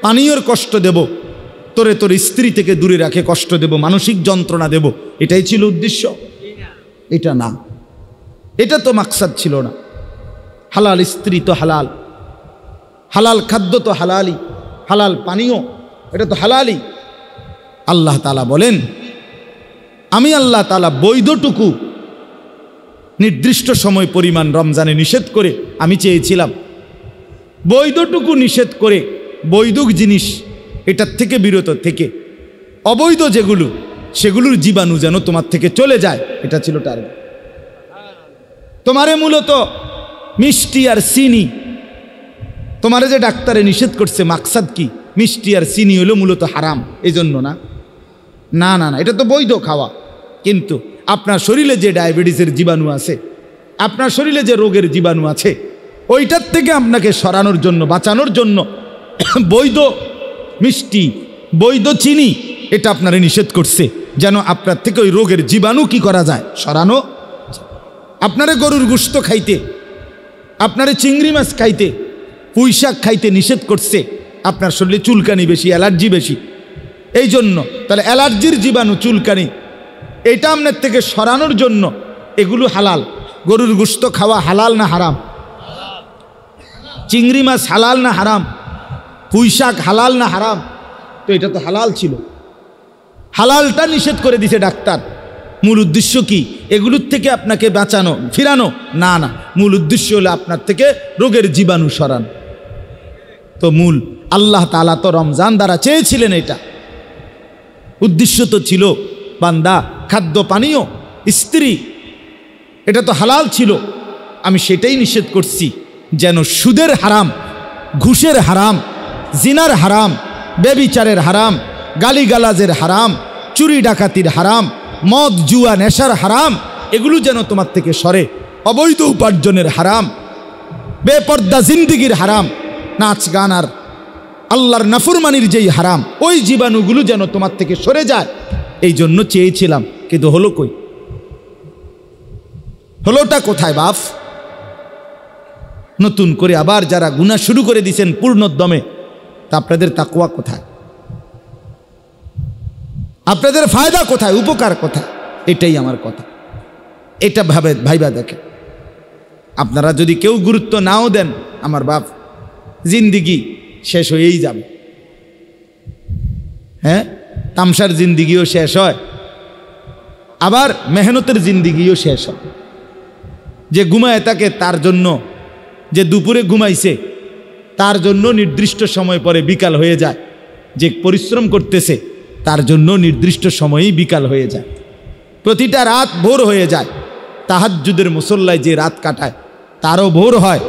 পানীয়র কষ্ট দেব, তোরে তোর স্ত্রী থেকে দূরে রাখে কষ্ট দেব, মানসিক যন্ত্রণা দেব, এটাই ছিল উদ্দেশ্য? এটা না, এটা তো মাকসাদ ছিল না। হালাল স্ত্রী তো হালাল, হালাল খাদ্য তো হালালই, হালাল পানীয় এটা তো হালালই। আল্লাহ তাআলা বলেন, আমি আল্লাহ তাআলা বৈধটুকু নির্দিষ্ট সময় পরিমাণ রমজানে নিষেধ করে আমি চেয়েছিলাম বৈধটুকু নিষেধ করে, বৈধ জিনিস এটার থেকে বিরত থেকে, অবৈধ যেগুলো সেগুলোর জীবাণু যেন তোমার থেকে চলে যায়, এটা ছিল টার্গেট। তোমারে মূলত মিষ্টি আর চিনি, তোমারে যে ডাক্তারে নিষেধ করছে মাকসাদ কি? মিষ্টি আর চিনি হলো মূলত হারাম, এই জন্য না? না না না, এটা তো বৈধ খাওয়া, কিন্তু আপনার শরীরে যে ডায়াবেটিসের জীবাণু আছে, আপনার শরীরে যে রোগের জীবাণু আছে, ওইটার থেকে আপনাকে সরানোর জন্য, বাঁচানোর জন্য বৈধ মিষ্টি, বৈধ চিনি এটা আপনারে নিষেধ করছে, যেন আপনার থেকে ওই রোগের জীবাণু কি করা যায়? সরানো। আপনারে গরুর গোশত খাইতে, আপনারে চিংড়ি মাছ খাইতে, পুঁই শাক খাইতে নিষেধ করছে, আপনার শরীরে চুলকানি বেশি, অ্যালার্জি বেশি, এই জন্য। তাহলে অ্যালার্জির জীবাণু, চুলকানি, এটা আপনার থেকে সরানোর জন্য এগুলো হালাল। গরুর গোশত খাওয়া হালাল না হারাম? চিংড়ি মাছ হালাল না হারাম? পুঁই শাক হালাল না হারাম? তো এটা তো হালাল ছিল, হালালটা নিষেধ করে দিছে ডাক্তার। মূল উদ্দেশ্য কি? এগুলোর থেকে আপনাকে বাঁচানো, ফিরানো? না না, মূল উদ্দেশ্য হলো আপনার থেকে রোগের জীবাণু সরানো। তো মূল আল্লাহ তাআলা তো রমজান দ্বারা চেয়েছিলেন, এটা উদ্দেশ্য তো ছিল বান্দা খাদ্য পানীয়, স্ত্রী, এটা তো হালাল ছিল, আমি সেটাই নিষেধ করছি যেন সুদের হারাম, ঘুষের হারাম, জিনার হারাম, ব্যভিচারের হারাম, গালিগালাজের হারাম, চুরি ডাকাতির হারাম, মদ জুয়া নেশার হারাম, এগুলো যেন তোমার থেকে সরে। অবৈধ উপার্জনের হারাম, বেপর্দা জিন্দিগির হারাম, নাচ গান আর আল্লাহর নাফরমানির যেই হারাম, ওই জীবাণুগুলো যেন তোমার থেকে সরে যায়। এই জন্য চেয়েছিলাম, কিন্তু হলো কই? হলোটা কোথায় বাপ? নতুন করে আবার যারা গুনাহ শুরু করে দিয়েছেন পূর্ণোদ্যমে, তা আপনাদের তাকওয়া কোথায়? আপনাদের ফায়দা কোথায়? উপকার কোথায়? এটাই আমার কথা। এটা ভাইবা দেখে। আপনারা যদি কেউ গুরুত্ব নাও দেন, আমার বাপ, জিন্দিগি শেষ হয়েই যাবে। হ্যাঁ, তামসার জিন্দিগিও শেষ হয়, আবার মেহনতের জিন্দিগিও শেষ হয়। যে ঘুমায় থাকে তার জন্য, যে দুপুরে ঘুমাইছে তার জন্য নির্দিষ্ট সময় পরে বিকাল হয়ে যায়। যে পরিশ্রম করতেছে তার জন্য নির্দিষ্ট সময়েই বিকাল হয়ে যায়। প্রতিটা রাত ভোর হয়ে যায়। তাহাজ্জুদের মুসল্লায় যে রাত কাটায় তারও ভোর হয়,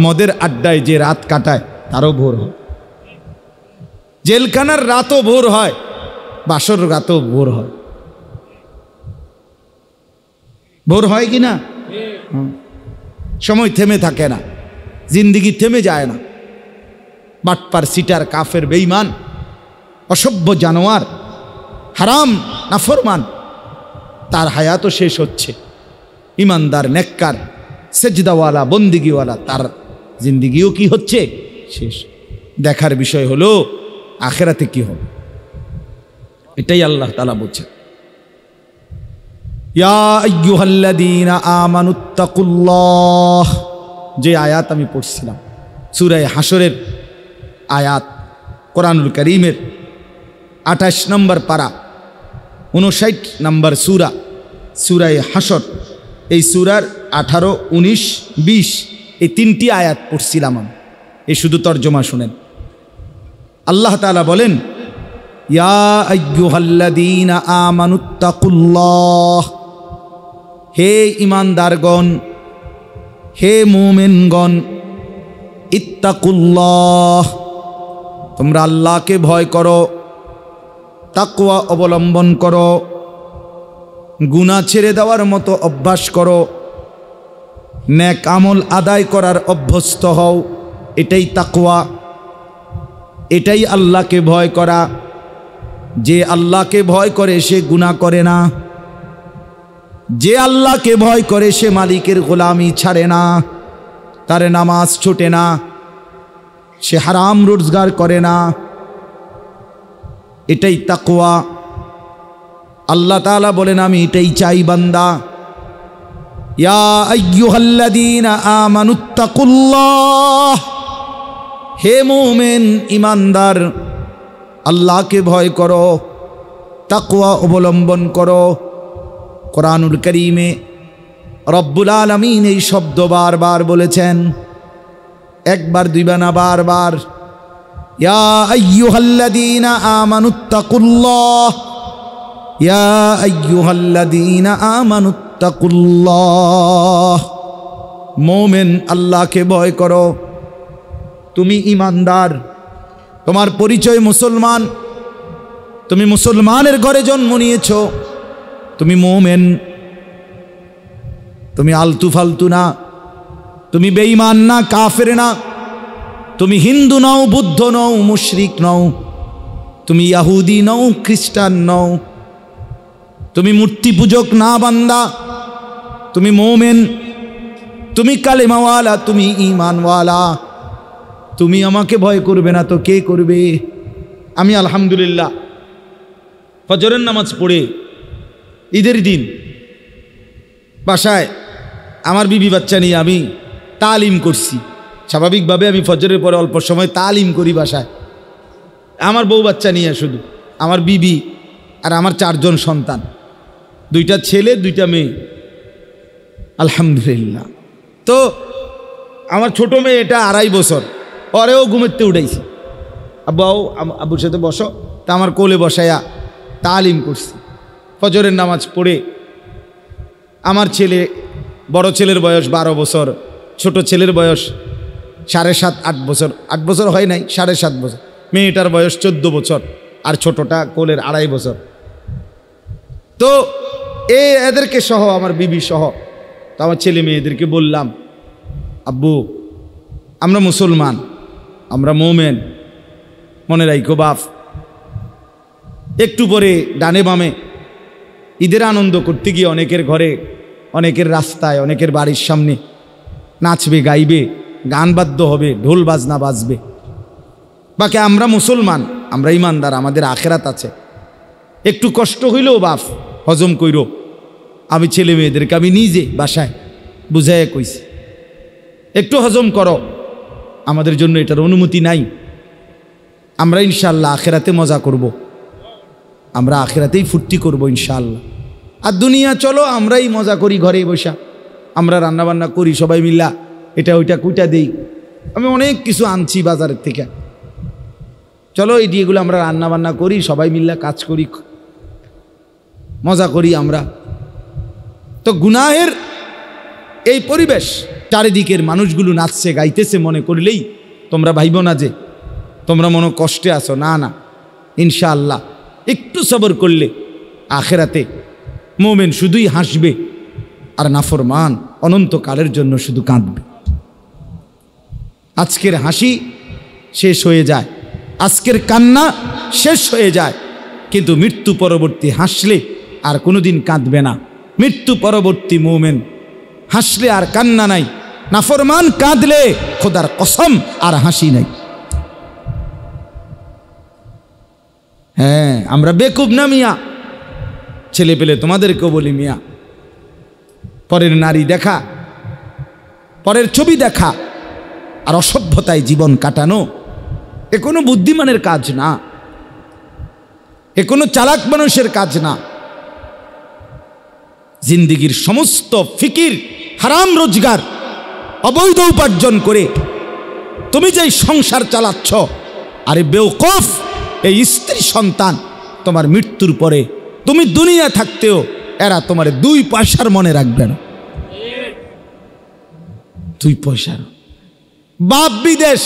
মদের আড্ডায় যে রাত কাটায় তারও ভোর হয়। জেলখানার রাতও ভোর হয়, বাসর রাতও ভোর হয়। ভোর হয় কি না? সময় থেমে থাকে না, জিন্দিগি থেমে যায় না। বাটপার, সিটার, কাফের, বেঈমান, অসভ্য জানোয়ার, হারাম নাফরমান, তার হায়াতও শেষ হচ্ছে। ইমানদার, নেককার, সেজদাওয়ালা, বন্দিগিওয়ালা, তার জিন্দিগিও কি হচ্ছে? শেষ। দেখার বিষয় হলো আখেরাতে কি হবে, এটাই আল্লাহ তাআলা বলছেন। ইয়া আইয়ুহাল্লাযীনা আমানুত্তাকুল্লাহ, যে আয়াত আমি পড়ছিলাম সূরা হাশরের আয়াত, কোরআনুল কারীমের 28 নম্বর পারা, 59 নম্বর সূরা, সূরা হাশর। এই সূরার 18, 19, 20 এই তিনটি আয়াত পড়ছিলাম আমি। এই শুধু তর্জমা শুনেন। আল্লাহ তাআলা বলেন, ইয়া আইয়ুহাল্লাযীনা আমানুত্তাকুল্লাহ, হে ঈমানদারগণ, হে মুমিনগণ, ইত্তাকুল্লাহ, তোমরা আল্লাহকে ভয় করো, তাকওয়া অবলম্বন করো, গুনাহ ছেড়ে দেওয়ার মতো অভ্যাস করো, নেক আমল আদায় করার অভ্যস্ত হও। এটাই তাকওয়া, এটাই আল্লাহকে ভয় করা। যে আল্লাহকে ভয় করে সে গুনাহ করে না, যে আল্লাহকে ভয় করে সে মালিকের গোলামি ছাড়ে না, তার নামাজ ছুটে না, সে হারাম রোজগার করে না। এটাই তাকওয়া। আল্লাহ তাআলা বলেন, আমি এটাই চাই বান্দা। ইয়া আইয়ুহাল্লাযীনা আমানুত্তাকুল্লাহ, হে মুমিন ঈমানদার, আল্লাহকে ভয় করো, তাকওয়া অবলম্বন করো। কোরআনুল কারীমে রব্বুল আলামিন এই শব্দ বারবার বলেছেন, একবার দুইবার না, বারবার। ইয়া আইয়ুহাল্লাযীনা আমানুত্তাকুল্লাহ, ইয়া আইয়ুহাল্লাযীনা আমানুত্তাকুল্লাহ। মুমিন, আল্লাহকে ভয় করো। তুমি ঈমানদার, তোমার পরিচয় মুসলমান, তুমি মুসলমানের ঘরে জন্ম নিয়েছ, তুমি মুমিন, তুমি আলতু ফালতু না, তুমি বেঈমান না, কাফের না, তুমি হিন্দু নও, বুদ্ধ নও, মুশরিক নও, তুমি ইহুদি নও, খ্রিস্টান নও, তুমি মূর্তি পূজক না বান্দা, তুমি মুমিন, তুমি কালেমাওয়ালা, তুমি ঈমানওয়ালা। তুমি আমাকে ভয় করবে না তো কে করবে? আমি আলহামদুলিল্লাহ ফজরের নামাজ পড়ে ঈদের দিন বাসায় আমার বিবি বাচ্চা নিয়ে আমি তালিম করছি। স্বাভাবিকভাবে আমি ফজরের পরে অল্প সময় তালিম করি বাসায়, আমার বউ বাচ্চা নিয়ে, শুধু আমার বিবি আর আমার 4 জন সন্তান, 2টা ছেলে 2টা মেয়ে, আলহামদুলিল্লাহ। তো আমার ছোট মেয়ে, এটা 2.5 বছর, পরেও ঘুমেতে উঠাইছি, আব্বুর সাথে বসো, তা আমার কোলে বসাইয়া তালিম করছি। ফজরের নামাজ পড়ে আমার ছেলে, বড় ছেলের বয়স 12 বছর, ছোট ছেলের বয়স 7.5, 8 বছর, 8 বছর হয় নাই, 7.5 বছর, মেয়েটার বয়স 14 বছর, আর ছোটটা কোলের 2.5 বছর। তো এদেরকে সহ, আমার বিবি সহ, তো আমার ছেলে মেয়েদেরকে বললাম, আব্বু আমরা মুসলমান, আমরা মোমেন, মনে রাখো বাপ, একটু পরে ডানে বামে ঈদের আনন্দ করতে গিয়ে অনেকের ঘরে, অনেকের রাস্তায়, অনেকের বাড়ির সামনে নাচবে, গাইবে, গান বাদ্য হবে, ঢোল বাজনা বাজবে। বাকি আমরা মুসলমান, আমরা ইমানদার, আমাদের আখেরাত আছে। একটু কষ্ট হইলেও বাপ হজম কইরো। আমি ছেলে মেয়েদেরকে আমি নিজে বাসায় বুঝাইয়া কইছি, একটু হজম করো, আমাদের জন্য এটার অনুমতি নাই। আমরা ইনশাআল্লাহ আখেরাতে মজা করব, আমরা আখেরাতেই ফুর্তি করব ইনশাআল্লাহ। আর দুনিয়া চলো আমরাই মজা করি ঘরে বসা, আমরা রান্নাবান্না করি সবাই মিল্লা, এটা ওইটা কুইটা দেই। আমি অনেক কিছু আনছি বাজারের থেকে, চলো এই দিয়েগুলো আমরা রান্নাবান্না করি, সবাই মিল্লা কাজ করি, মজা করি আমরা। তো গুনাহের এই পরিবেশ, চারিদিকের মানুষগুলো নাচছে গাইতেছে, মনে করলেই তোমরা ভাইব না যে তোমরা মনে কষ্টে আছো, না না, ইনশাআল্লাহ একটু সবর করলে আখেরাতে মোমেন শুধুই হাসবে আর নাফরমান অনন্তকালের জন্য শুধু কাঁদবে। আজকের হাসি শেষ হয়ে যায়, আজকের কান্না শেষ হয়ে যায়, কিন্তু মৃত্যু পরবর্তী হাসলে আর কোনোদিন কাঁদবে না। মৃত্যু পরবর্তী মোমেন হাসলে আর কান্না নাই, নাফরমান কাঁদলে খোদার কসম আর হাসি নাই। হ্যাঁ, আমরা বেকুব না মিয়া, ছেলে পেলে তোমাদেরকেও বলি মিয়া, পরের নারী দেখা, পরের ছবি দেখা আর অসভ্যতায় জীবন কাটানো, এ কোনো বুদ্ধিমানের কাজ না, এ কোনো চালাক মানুষের কাজ না। জিন্দিগির সমস্ত ফিকির হারাম রোজগার, অবৈধ উপার্জন করে তুমি যেই সংসার চালাচ্ছ, আরে বেওকফ, এই স্ত্রী সন্তান তোমার মৃত্যুর পরে, তুমি দুনিয়া থাকতেও এরা তোমার 2 পয়সার মনে রাখবে না। 2 পয়সার। বাপ বিদেশ,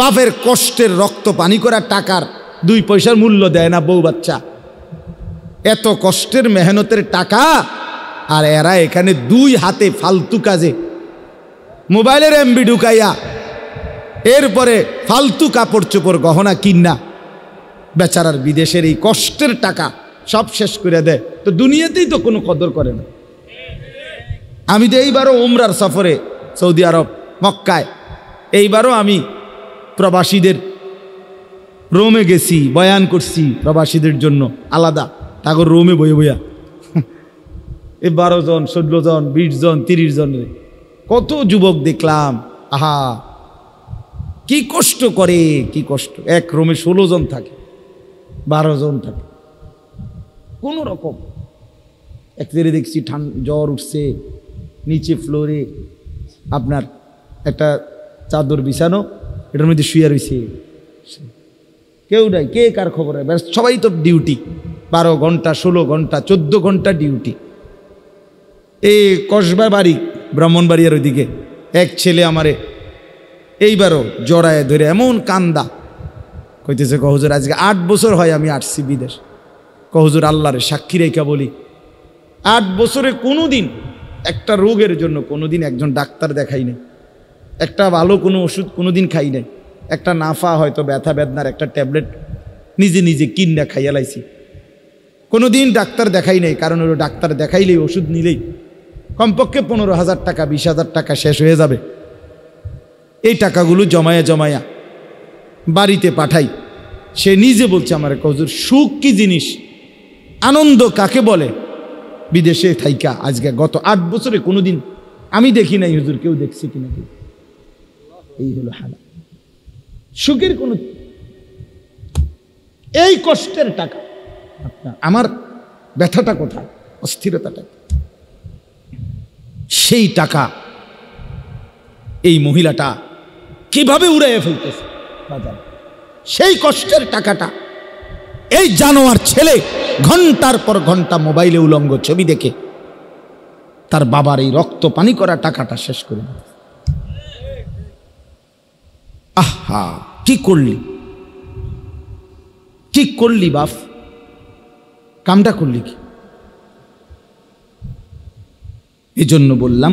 বাপের কষ্টের রক্ত পানি করা টাকার 2 পয়সার মূল্য দেয় না বউ বাচ্চা। এত কষ্টের মেহনতের টাকা, আর এরা এখানে 2 হাতে ফালতু কাজে মোবাইলের এমবি ঢুকাইয়া, এরপরে ফালতু কাপড় চোপড় গহনা কিনা বেচারার বিদেশের এই কষ্টের টাকা সব শেষ করে দেয়। তো দুনিয়াতেই তো কোনো কদর করে না। আমি তো এইবারও উমরার সফরে সৌদি আরব মক্কায়, এইবারও আমি প্রবাসীদের রোমে গেছি, বয়ান করছি প্রবাসীদের জন্য আলাদা, তাগর রোমে বইয়া বইয়া 12 জন, 16 জন, 20 জন, 30 জন, কত যুবক দেখলাম। আহা, কি কষ্ট করে, কি কষ্ট। এক রুমে 16 জন থাকে, 12 জন থাকে, কোন রকম। একদিকে দেখছি জ্বর উঠছে, নিচে ফ্লোরে আপনার একটা চাদর বিছানো, এটার মধ্যে শুয়ে রয়েছে, কেউ নাই, কে কার খবর, সবাই তো ডিউটি, 12 ঘন্টা, 16 ঘন্টা, 14 ঘন্টা ডিউটি। এই কসবা বাড়ি, ব্রাহ্মণবাড়িয়ার ওইদিকে এক ছেলে আমারে এইবারও জড়ায় ধরে এমন কান্দা, কইতেছে কহুজুর আজকে 8 বছর হয় আমি আসছি বিদেশ। কহুজুর আল্লাহরে সাক্ষী রেখা বলি, 8 বছরে কোনোদিন একটা রোগের জন্য কোনোদিন একজন ডাক্তার দেখাই নাই, একটা ভালো কোনো ওষুধ কোনোদিন খাই নাই, একটা নাফা হয়তো ব্যথা বেদনার একটা ট্যাবলেট নিজে নিজে কিনা খাইয়া লাইছি, কোনোদিন ডাক্তার দেখাই নাই। কারণ ওই ডাক্তার দেখাইলেই ওষুধ নিলেই কমপক্ষে 15,000 টাকা 20,000 টাকা শেষ হয়ে যাবে। এই টাকাগুলো জমায়া জমায়া বাড়িতে পাঠাই। সে নিজে বলছে আমার, হুজুর সুখ কি জিনিস, আনন্দ কাকে বলে, বিদেশে থাইকা আজকে গত 8 বছরে কোনোদিন আমি দেখি নাই, হুজুর কেউ দেখছে কিনা কেউ। এই হলো হালা সুখের কোন, এই কষ্টের টাকা। আমার ব্যথাটা কোথায়, অস্থিরতাটা, সেই টাকা এই মহিলাটা কিভাবে উড়াইয়া ফেলতেছে বাজার। সেই কষ্টের টাকাটা এই জানোয়ার ছেলে ঘন্টার পর ঘন্টা মোবাইলে উলঙ্গ ছবি দেখে তার বাবার এই রক্ত পানি করা টাকাটা শেষ করে দিল। আহা, কি করলি, ঠিক করলি বাপ, কামটা করলি কি? এই জন্য বললাম,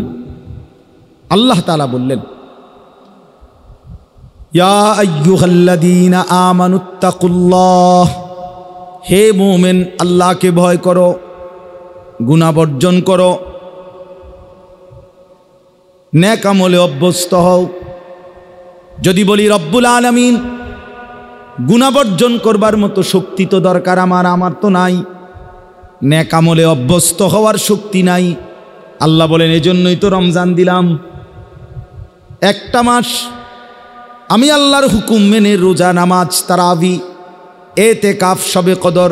আল্লাহ তাআলা বললেন, ইয়া আইয়ুহাল্লাযীনা আমানুত্তাকুল্লাহ, হে মুমিন আল্লাহকে ভয় করো, গুনাহ বর্জন করো, নেক আমলে অভ্যস্ত হও। যদি বলি রব্বুল আলামিন, গুনাহ বর্জন করবার মতো শক্তি তো দরকার আমার তো নাই, নেক আমলে অভ্যস্ত হওয়ার শক্তি নাই। আল্লাহ বলেন এজন্যই তো রমজান দিলাম, একটা মাস আমি আল্লাহর হুকুম মেনে রোজা, নামাজ, তারাবি, এতেকাফ, শবে কদর,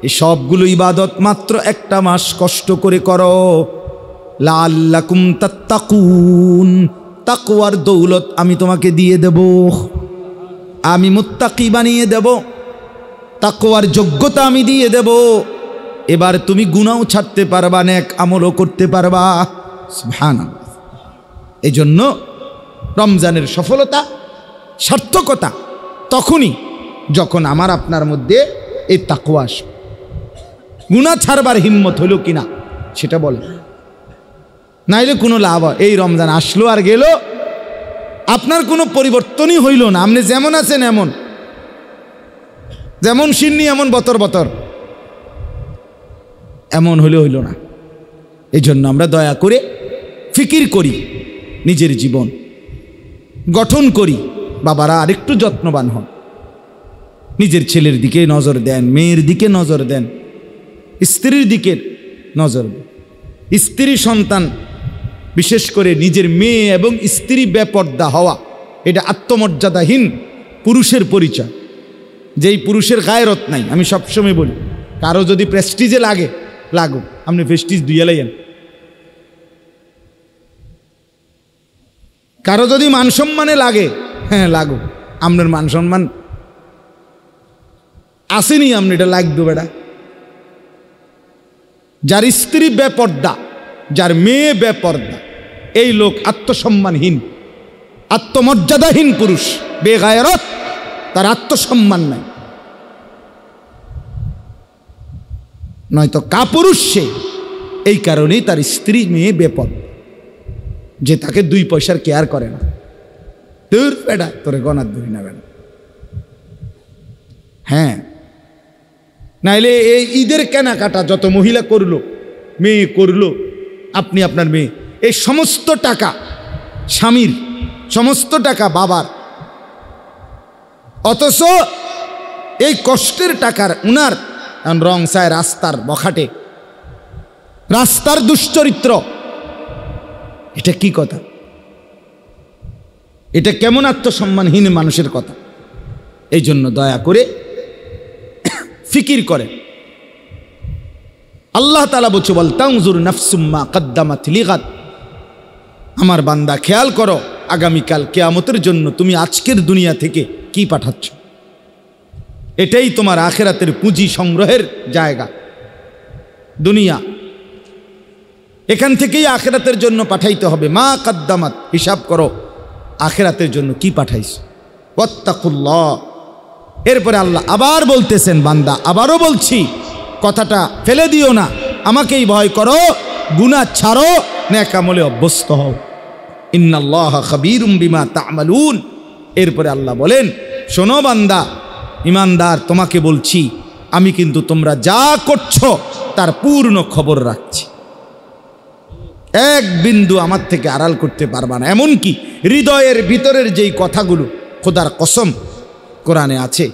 এই সবগুলো ইবাদত মাত্র একটা মাস কষ্ট করে করো। লাআল্লাকুম তাত্তাকুন, তাকওয়ার দৌলত আমি তোমাকে দিয়ে দেব, আমি মুত্তাকি বানিয়ে দেব, তাকওয়ার যোগ্যতা আমি দিয়ে দেব। এবার তুমি গুনাহও ছাড়তে পারবা, নেক আমলও করতে পারবা। সুবহানাল্লাহ। এই জন্য রমজানের সফলতা, সার্থকতা তখনই যখন আমার আপনার মধ্যে এই তাকওয়া আসবে। গুনাহ ছাড়বার হিম্মত হলো কিনা সেটা বলে, নাইলে কোনো লাভ হয়? এই রমজান আসলো আর গেল, আপনার কোনো পরিবর্তনই হইল না। আপনি যেমন আছেন এমন, যেমন সিন্নি এমন বতর বতর, এমন হলে হইল না। এই জন্য আমরা দয়া করে ফিকির করি, নিজের জীবন গঠন করি। বাবারা আরেকটু যত্নবান হন, নিজের ছেলের দিকে নজর দেন, মেয়ের দিকে নজর দেন, স্ত্রীর দিকে নজর দেন। স্ত্রী সন্তান, বিশেষ করে নিজের মেয়ে এবং স্ত্রী বেপর্দা হওয়া, এটা আত্মমর্যাদাহীন পুরুষের পরিচয়। যেই পুরুষের গায়রত নাই, আমি সবসময় বলি, কারো যদি প্রেস্টিজে লাগে লাগুক, আপনি প্রেস্টিজ দুইয়া লাইয়েন। কারো যদি মান সম্মানে লাগে, হ্যাঁ লাগুক, আপনার মান সম্মান আসেনি, আপনি এটা লাগবে বেটা। যার স্ত্রী বেপর্দা, যার মেয়ে বেপর্দা, এই লোক আত্মসম্মানহীন, আত্মমর্যাদাহীন পুরুষ, বেগায়রত, তার আত্মসম্মান নাই। নয়তো কাপুরুষ সে, এই কারণেই তার স্ত্রী মেয়ে বেপদ, যে তাকে 2 পয়সার কেয়ার করে না। তোর বেটা, তোরে গনার ধরি না বেটা। হ্যাঁ, নাইলে এই ঈদের কেনাকাটা যত মহিলা করলো, মেয়ে করলো, আপনি আপনার মেয়ে, এই সমস্ত টাকা স্বামীর, সমস্ত টাকা বাবার, অথচ এই কষ্টের টাকার উনার রং চায় রাস্তার বখাটে, রাস্তার দুশ্চরিত্র। এটা কি কথা? এটা কেমন আত্মসম্মানহীন মানুষের কথা? এই জন্য দয়া করে ফিকির করে। আল্লাহ তাআলা বলছে, বল তানজুর নাফসুম মা কদ্দামাত লিগাদ, আমার বান্দা খেয়াল করো আগামীকাল কিয়ামতের জন্য তুমি আজকের দুনিয়া থেকে কি পাঠাচ্ছ। এটাই তোমার আখিরাতের পুঁজি সংগ্রহের জায়গা। দুনিয়া, এখান থেকেই আখিরাতের জন্য পাঠাইতে হবে। মা কদ্দামাত, হিসাব করো আখিরাতের জন্য কি পাঠাইছো। ওয়াত্তাকুল্লাহ, এরপরে আল্লাহ আবার বলতেছেন, বান্দা আবারও বলছি, কথাটা ফেলে দিও না, আমাকেই ভয় করো, গুনাহ ছাড়ো, নেক আমলে অভ্যস্ত হও। ইন্নাল্লাহা খাবীরুম বিমা তা'মালুন। এরপরে আল্লাহ বলেন, শোনো বান্দা ইমানদার, তোমাকে বলছি আমি কিন্তু তোমরা যা করছো তার পূর্ণ খবর রাখছি। এক বিন্দু আমার থেকে আড়াল করতে পারবা না। এমনকি হৃদয়ের ভিতরের যেই কথাগুলো, খোদার কসম কোরআনে আছে,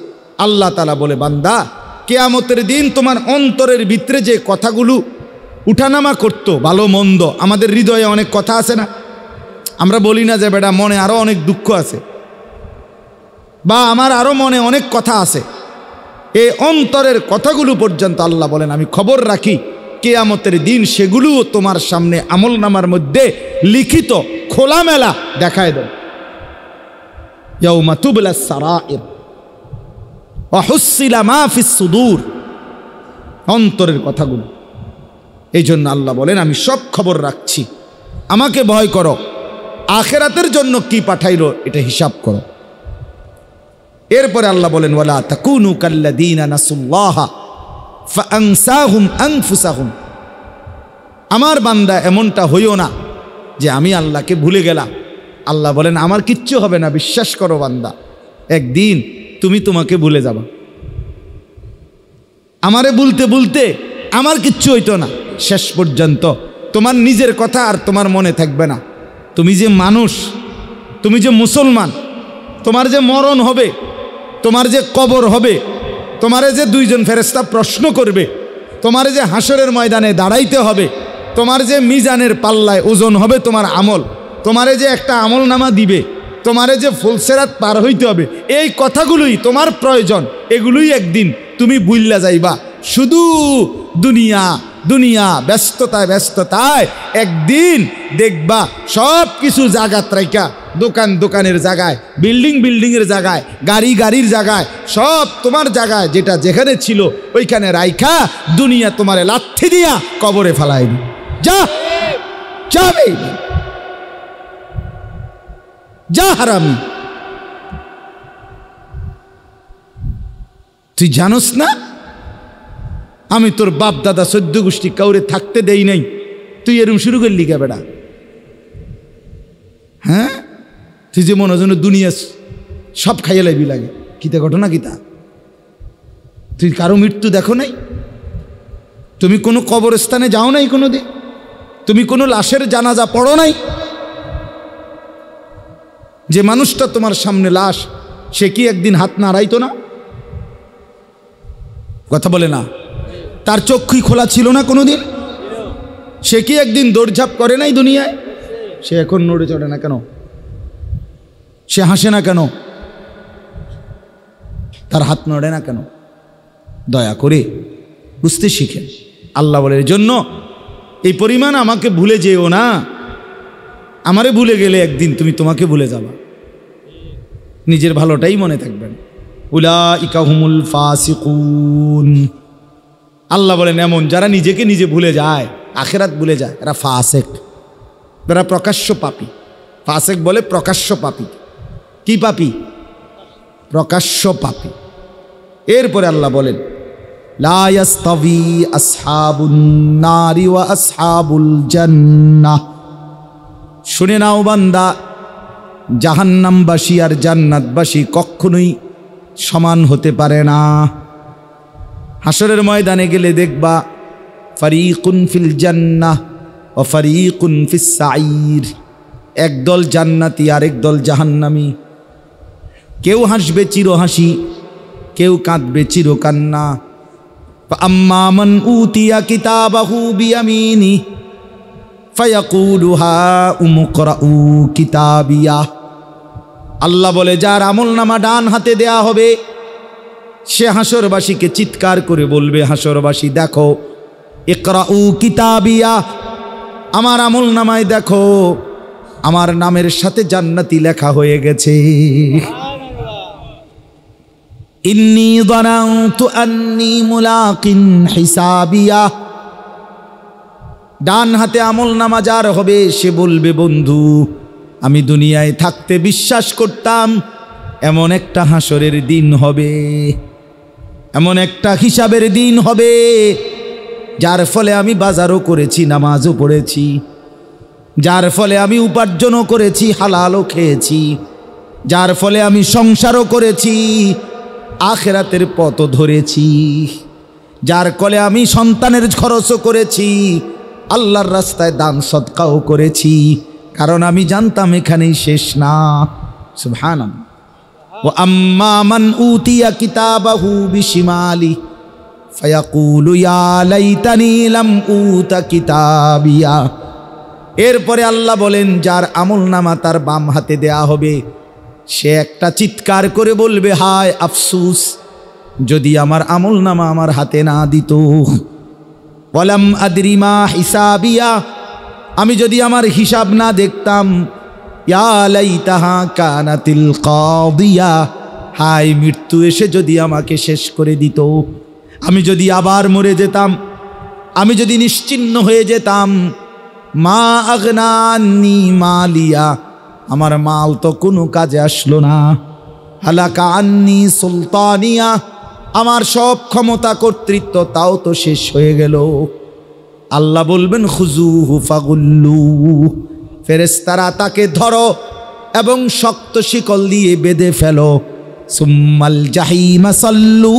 আল্লাহ তাআলা বলে, বান্দা কিয়ামতের দিন তোমার অন্তরের ভিতরে যে কথাগুলো উঠানামা করতো, ভালো মন্দ, আমাদের হৃদয়ে অনেক কথা আছে না? আমরা বলি না যে বেটা মনে আরো অনেক দুঃখ আছে, বা আমার আরো মনে অনেক কথা আছে। এই অন্তরের কথাগুলো পর্যন্ত আল্লাহ বলেন আমি খবর রাখি, কিয়ামতের দিন সেগুলোও তোমার সামনে আমলনামার মধ্যে লিখিত খোলামেলা দেখায় দেব। ইয়াউমা তুবলাস সারাইর ওয়া হুসিলা মা ফিস সুদূর, অন্তরের কথাগুলো। এই জন্য আল্লাহ বলেন আমি সব খবর রাখছি, আমাকে ভয় করো, আখিরাতের জন্য কি পাঠাইলো এটা হিসাব করো। এরপরে আল্লাহ বলেন ওয়ালা তাকুনু কাল্লাযীনা নাসুল্লাহা ফাআনসাহুম আনফুসাহুম, আমার বান্দা এমনটা হইও না যে আমি আল্লাহকে ভুলে গেলাম। আল্লাহ বলেন আমার কিচ্ছু হবে না, বিশ্বাস করো বান্দা, একদিন তুমি তোমাকে ভুলে যাবা। আমারে বলতে বলতে আমার কিচ্ছু হইতো না, শেষ পর্যন্ত তোমার নিজের কথা আর তোমার মনে থাকবে না। তুমি যে মানুষ, তুমি যে মুসলমান, তোমার যে মরণ হবে, তোমার যে কবর হবে, তোমারে যে দুইজন ফেরেশতা প্রশ্ন করবে, তোমার যে হাসরের ময়দানে দাঁড়াইতে হবে, তোমার যে মিজানের পাল্লায় ওজন হবে তোমার আমল, তোমারে যে একটা আমল নামা দিবে, তোমারে যে ফুলসেরাত পার হইতে হবে, এই কথাগুলোই তোমার প্রয়োজন। এগুলোই একদিন তুমি ভুইল্লা যাইবা। শুধু দুনিয়া দুনিয়া, ব্যস্ততায় ব্যস্ততায় একদিন দেখবা সব কিছু জায়গা ত্রাইকা, দোকান দোকানের জায়গায়, বিল্ডিং বিল্ডিংয়ের জায়গায়, গাড়ি গাড়ির জায়গায়, সব তোমার জায়গায় যেটা যেখানে ছিল ওইখানে রাইখা দুনিয়া তোমারে লাথি দিয়া কবরে ফেলাই দি। যা যাবে, যা হারামি। তুই জানোস না আমি তোর বাপ দাদা 14 গোষ্ঠী কাউরে থাকতে দেই নাই, তুই এরম শুরু করলি কে বেটা? হ্যাঁ, তুই যে মনে হয় দুনিয়া সব খাইয়ে লাইবি লাগে। কিতা ঘটনা কিতা? তুই কারো মৃত্যু দেখো নাই? তুমি কোনো কবরস্থানে যাও নাই কোনোদিন? তুমি কোনো লাশের জানাজা পড়ো নাই? যে মানুষটা তোমার সামনে লাশ, সে কি একদিন হাত নাড়াইতো না? কথা বলে না? তার চক্ষুই খোলা ছিল না কোনোদিন? সে কি একদিন দৌড়ঝাঁপ করে নাই দুনিয়ায়? সে এখন নড়ে চড়ে না কেন? সে হাসে না কেন? তার হাত নড়ে না কেন? দয়া করে বুঝতে শিখেন। আল্লাহ বলে এর জন্য এই পরিমাণ আমাকে ভুলে যেও না। আমারে ভুলে গেলে একদিন তুমি তোমাকে ভুলে যাবা। নিজের ভালোটাই মনে থাকবেন। উলাইকা হুমুল ফাসিকুন। আল্লাহ বলেন এমন যারা নিজেকে নিজে ভুলে যায়, আখিরাত ভুলে যায়, এরা ফাসেক, এরা প্রকাশ্য পাপী। ফাসেক বলে প্রকাশ্য পাপী। কি পাপী? প্রকাশ্য পাপী। এরপরে আল্লাহ বলেন লা ইয়াস্তাবি আসহাবুন নারি ওয়া আসহাবুল জান্নাহ। শুনে নাও বান্দা, জাহান্নামবাসী আর জান্নাতবাসী কখনোই সমান হতে পারে না। হাসরের ময়দানে গেলে দেখবা ফারিকুন ফিল জান্নাহ ওয়া ফারিকুন ফিস সাঈর। একদল জান্নাতি আর একদল জাহান্নামী। কেউ হাসবে চিরহাসি, কেউ কাঁদবে চিরকান্না। আম্মা মান উতিয়া কিতাবাহু বিয়ামিনি ফায়াকুলু হাউম ইকরাউ কিতাবিয়া। আল্লাহ বলে যার আমলনামা ডান হাতে দেয়া হবে, সে হাসরবাসীকে চিৎকার করে বলবে, হাসরবাসী দেখো, ইকরাউ কিতাবিয়া, আমার আমলনামায় দেখো আমার নামের সাথে জান্নাতি লেখা হয়ে গেছে। ইন্নী যানানতু আন্নী মুলাকিন হিসাবিয়া। ডান হাতে আমলনামা যার হবে সে বলবে, বন্ধু আমি দুনিয়ায় থাকতে বিশ্বাস করতাম এমন একটা হাসরের দিন হবে, এমন একটা হিসাবের দিন হবে, যার ফলে আমি বাজারও করেছি, নামাজও পড়েছি, যার ফলে আমি উপার্জনও করেছি, হালালও খেয়েছি, যার ফলে আমি সংসারও করেছি, আখিরাতের পথও ধরেছি, যার ফলে আমি সন্তানের খরচও করেছি, আল্লাহর রাস্তায় দান সদকাও করেছি, কারণ আমি জানতাম এখানেই শেষ না। সুবহানাল্লাহ। ওয়া আম্মা মান উতিয়া কিতাবাহু বিশিমালি ফায়াকুলু ইয়া লাইতানি লাম উতা কিতাবিয়া। এরপরে আল্লাহ বলেন যার আমলনামা তার বাম হাতে দেয়া হবে, সে একটা চিৎকার করে বলবে, হায় আফসুস, যদি আমার আমলনামা আমার হাতে না দিত। ওয়ালাম আদরি মা হিসাবিয়া, আমি যদি আমার হিসাব না দেখতাম। ইয়া লাইতাহা কানাতিল কাদিয়া, হায় মৃত্যু এসে যদি আমাকে শেষ করে দিত, আমি যদি আবার মরে যেতাম, আমি যদি নিশ্চিহ্ন হয়ে যেতাম। মা আগনা আন্নী মালিয়া, আমার মাল তো কোনো কাজে আসলো না, হালাকা আন্নি সুলতানিয়া, আমার সব ক্ষমতা কর্তৃত্ব তাও তো শেষ হয়ে গেল। আল্লাহ বলবেন খুজুহু ফাগুল্লু, ফেরেশতারা তাকে ধরো এবং শক্ত শিকল দিয়ে বেঁধে ফেলো। সুম্মাল জাহিমা সাল্লু,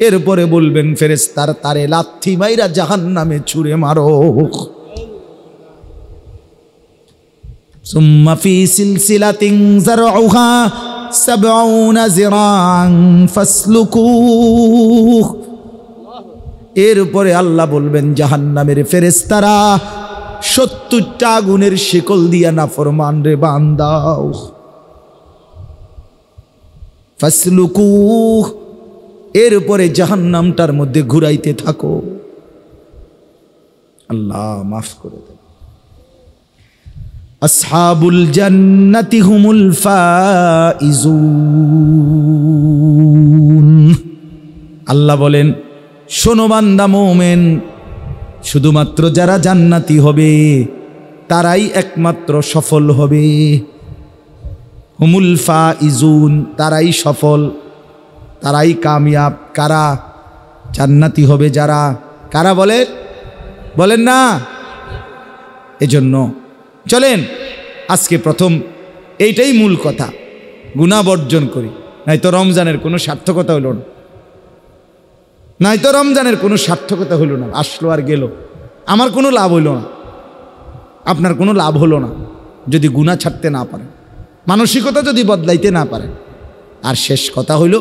এরপরে বলবেন ফেরেশতার তারে লাথি মাইরা জাহান্নামে ছুঁড়ে মারো। সুম্মা ফি সিলসিলাতিন যারউহা সাবউনা যিরাআন ফাসলুকুহ, এরপরে আল্লাহ বলবেন জাহান্নামের ফেরেশতারা 70টা আগুনের শিকল দিয়া নাফরমান রে বান্দাও। ফাসলুকুহ, এরপরে জাহান্নামটার মধ্যে ঘুরাইতে থাকো। আল্লাহ মাফ করে দেন। আসহাবুল জান্নাতি হুমুল ফাইজুন, আল্লাহ বলেন শোনো বান্দা মুমিন, শুধুমাত্র যারা জান্নাতি হবে তারাই একমাত্র সফল হবে। হুমুল ফাইজুন, তারাই সফল, তারাই কামিয়াব। কারা? জান্নাতি হবে যারা। কারা বলেন না? এজন্য চলেন আজকে প্রথম এইটাই মূল কথা, গুনাহ বর্জন করি, নয়তো রমজানের কোনো সার্থকতা হলো না। নয়তো রমজানের কোনো সার্থকতা হলো না। আসলো আর গেল, আমার কোনো লাভ হইল না, আপনার কোনো লাভ হলো না যদি গুনাহ ছাড়তে না পারেন, মানসিকতা যদি বদলাইতে না পারেন। আর শেষ কথা হইল,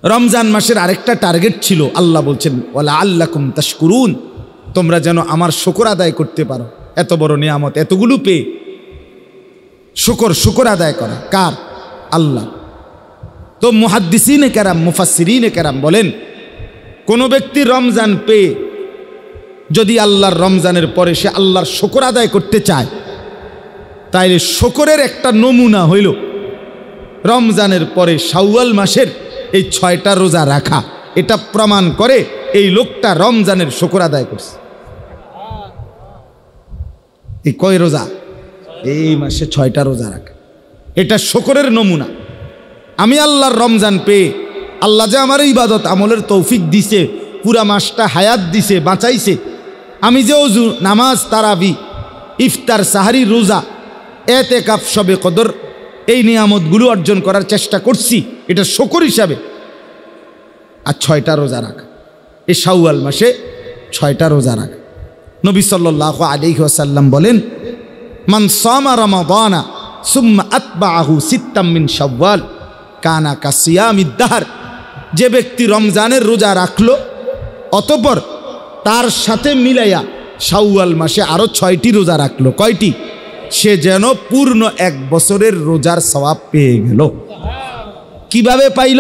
রমজান মাসের আরেকটা টার্গেট ছিল, আল্লাহ বলছেন ওয়ালা আল্লাকুম তাশকুরুন, তোমরা যেন আমার শুকর আদায় করতে পারো। এত বড় নিয়ামত, এতগুলো পেয়ে শুকর আদায় করা কার? আল্লাহ। তো মুহাদ্দিসিনে কেরাম, মুফাসসিরিনে কেরাম বলেন, কোনো ব্যক্তি রমজান পেয়ে যদি আল্লাহর রমজানের পরে সে আল্লাহর শুকর আদায় করতে চায়, তাইলে শুকরের একটা নমুনা হইল রমজানের পরে শাওয়াল মাসের এই 6টা রোজা রাখা। এটা প্রমাণ করে এই লোকটা রমজানের শুকর আদায় করছে। এই কয় রোজা? এই মাসে 6টা রোজা রাখা, এটা শুকরের নমুনা। আমি আল্লাহর রমজান পেয়ে, আল্লাহ যে আমার ইবাদত আমলের তৌফিক দিছে, পুরা মাসটা হায়াত দিছে, বাঁচাইছে, আমি যে ওযু, নামাজ, তারাবি, ইফতার, সাহারি, রোজা, এতেকাফ, শবে কদর, এই নিয়ামতগুলো অর্জন করার চেষ্টা করছি, এটা শুকর হিসাবে। আর 6টা রোজা রাখা, এই শাওয়াল মাসে 6টা রোজা রাখা। নবী সাল্লাল্লাহু আলাইহি ওয়াসাল্লাম বলেন, মান সামা রমাদানা সুম্মা আতবাআহু সিত্তাম মিন শাওয়াল কানা কাসিয়ামিদ দাহর, যে ব্যক্তি রমজানের রোজা রাখলো অতঃপর তার সাথে মিলাইয়া শাওয়াল মাসে আরো 6টি রোজা রাখলো, কয়টি? সে যেন পূর্ণ 1 বছরের রোজার সওয়াব পেয়ে গেল। কিভাবে পাইল?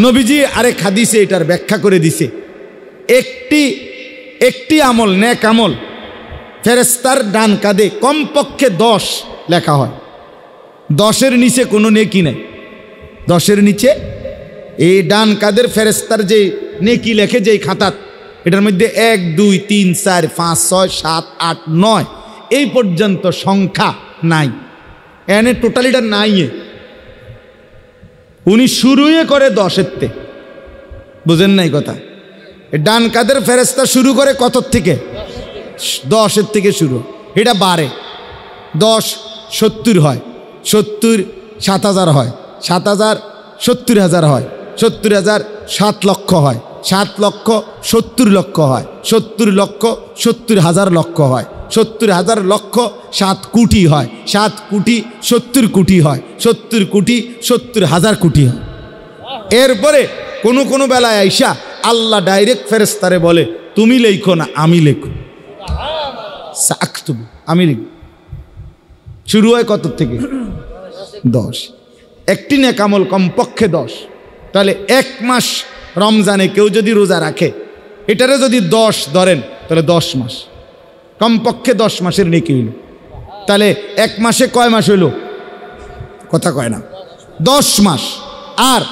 নবীজি আরেক হাদিসে এটার ব্যাখ্যা করে দিছে। একটি আমল, নেক আমল, ফেরেশতার ডান কাঁধে কমপক্ষে 10 লেখা হয়। 10-এর নিচে কোনো নেকি নাই। 10-এর নিচে এই ডান কাঁধের ফেরেশতার যে নেকি লেখে, যেই খাতাত, এটার মধ্যে 1, 2, 3, 4, 5, 6, 7, 8, 9 এই পর্যন্ত সংখ্যা নাই। এনে টোটালিটা নাই। উনি শুরুই করে 10-এর, বুঝেন নাই কথা? ডান কাঁধের ফেরেশতা শুরু করে কত থেকে? 10-এর থেকে শুরু। এটা বাড়ে, 10 70 হয়, 70 7000 হয়, 7000 70,000 হয়, 70,000 7 লক্ষ হয়, 7 লক্ষ 70 লক্ষ হয়, 70 লক্ষ 70,000 লক্ষ হয়, 70,000 লক্ষ 7 কোটি হয়, 7 কোটি 70 কোটি হয়, 70 কোটি 70,000 কোটি হয়। এরপরে কোনো বেলায় আইসা আল্লাহ ডাইরেক্ট ফেরেশতারে বলে, তুমি লেখো না, আমি লেখো, আমি লিখব। শুরু হয় কত থেকে? 10। একটি নেক আমল কমপক্ষে 10। তাহলে 1 মাস রমজানে কেউ যদি রোজা রাখে, এটারে যদি 10 ধরেন, তাহলে 10 মাস, কমপক্ষে 10 মাসের নেকি হইল। তাহলে 1 মাসে কয় মাস হইল? কথা কয় না, 10 মাস। আর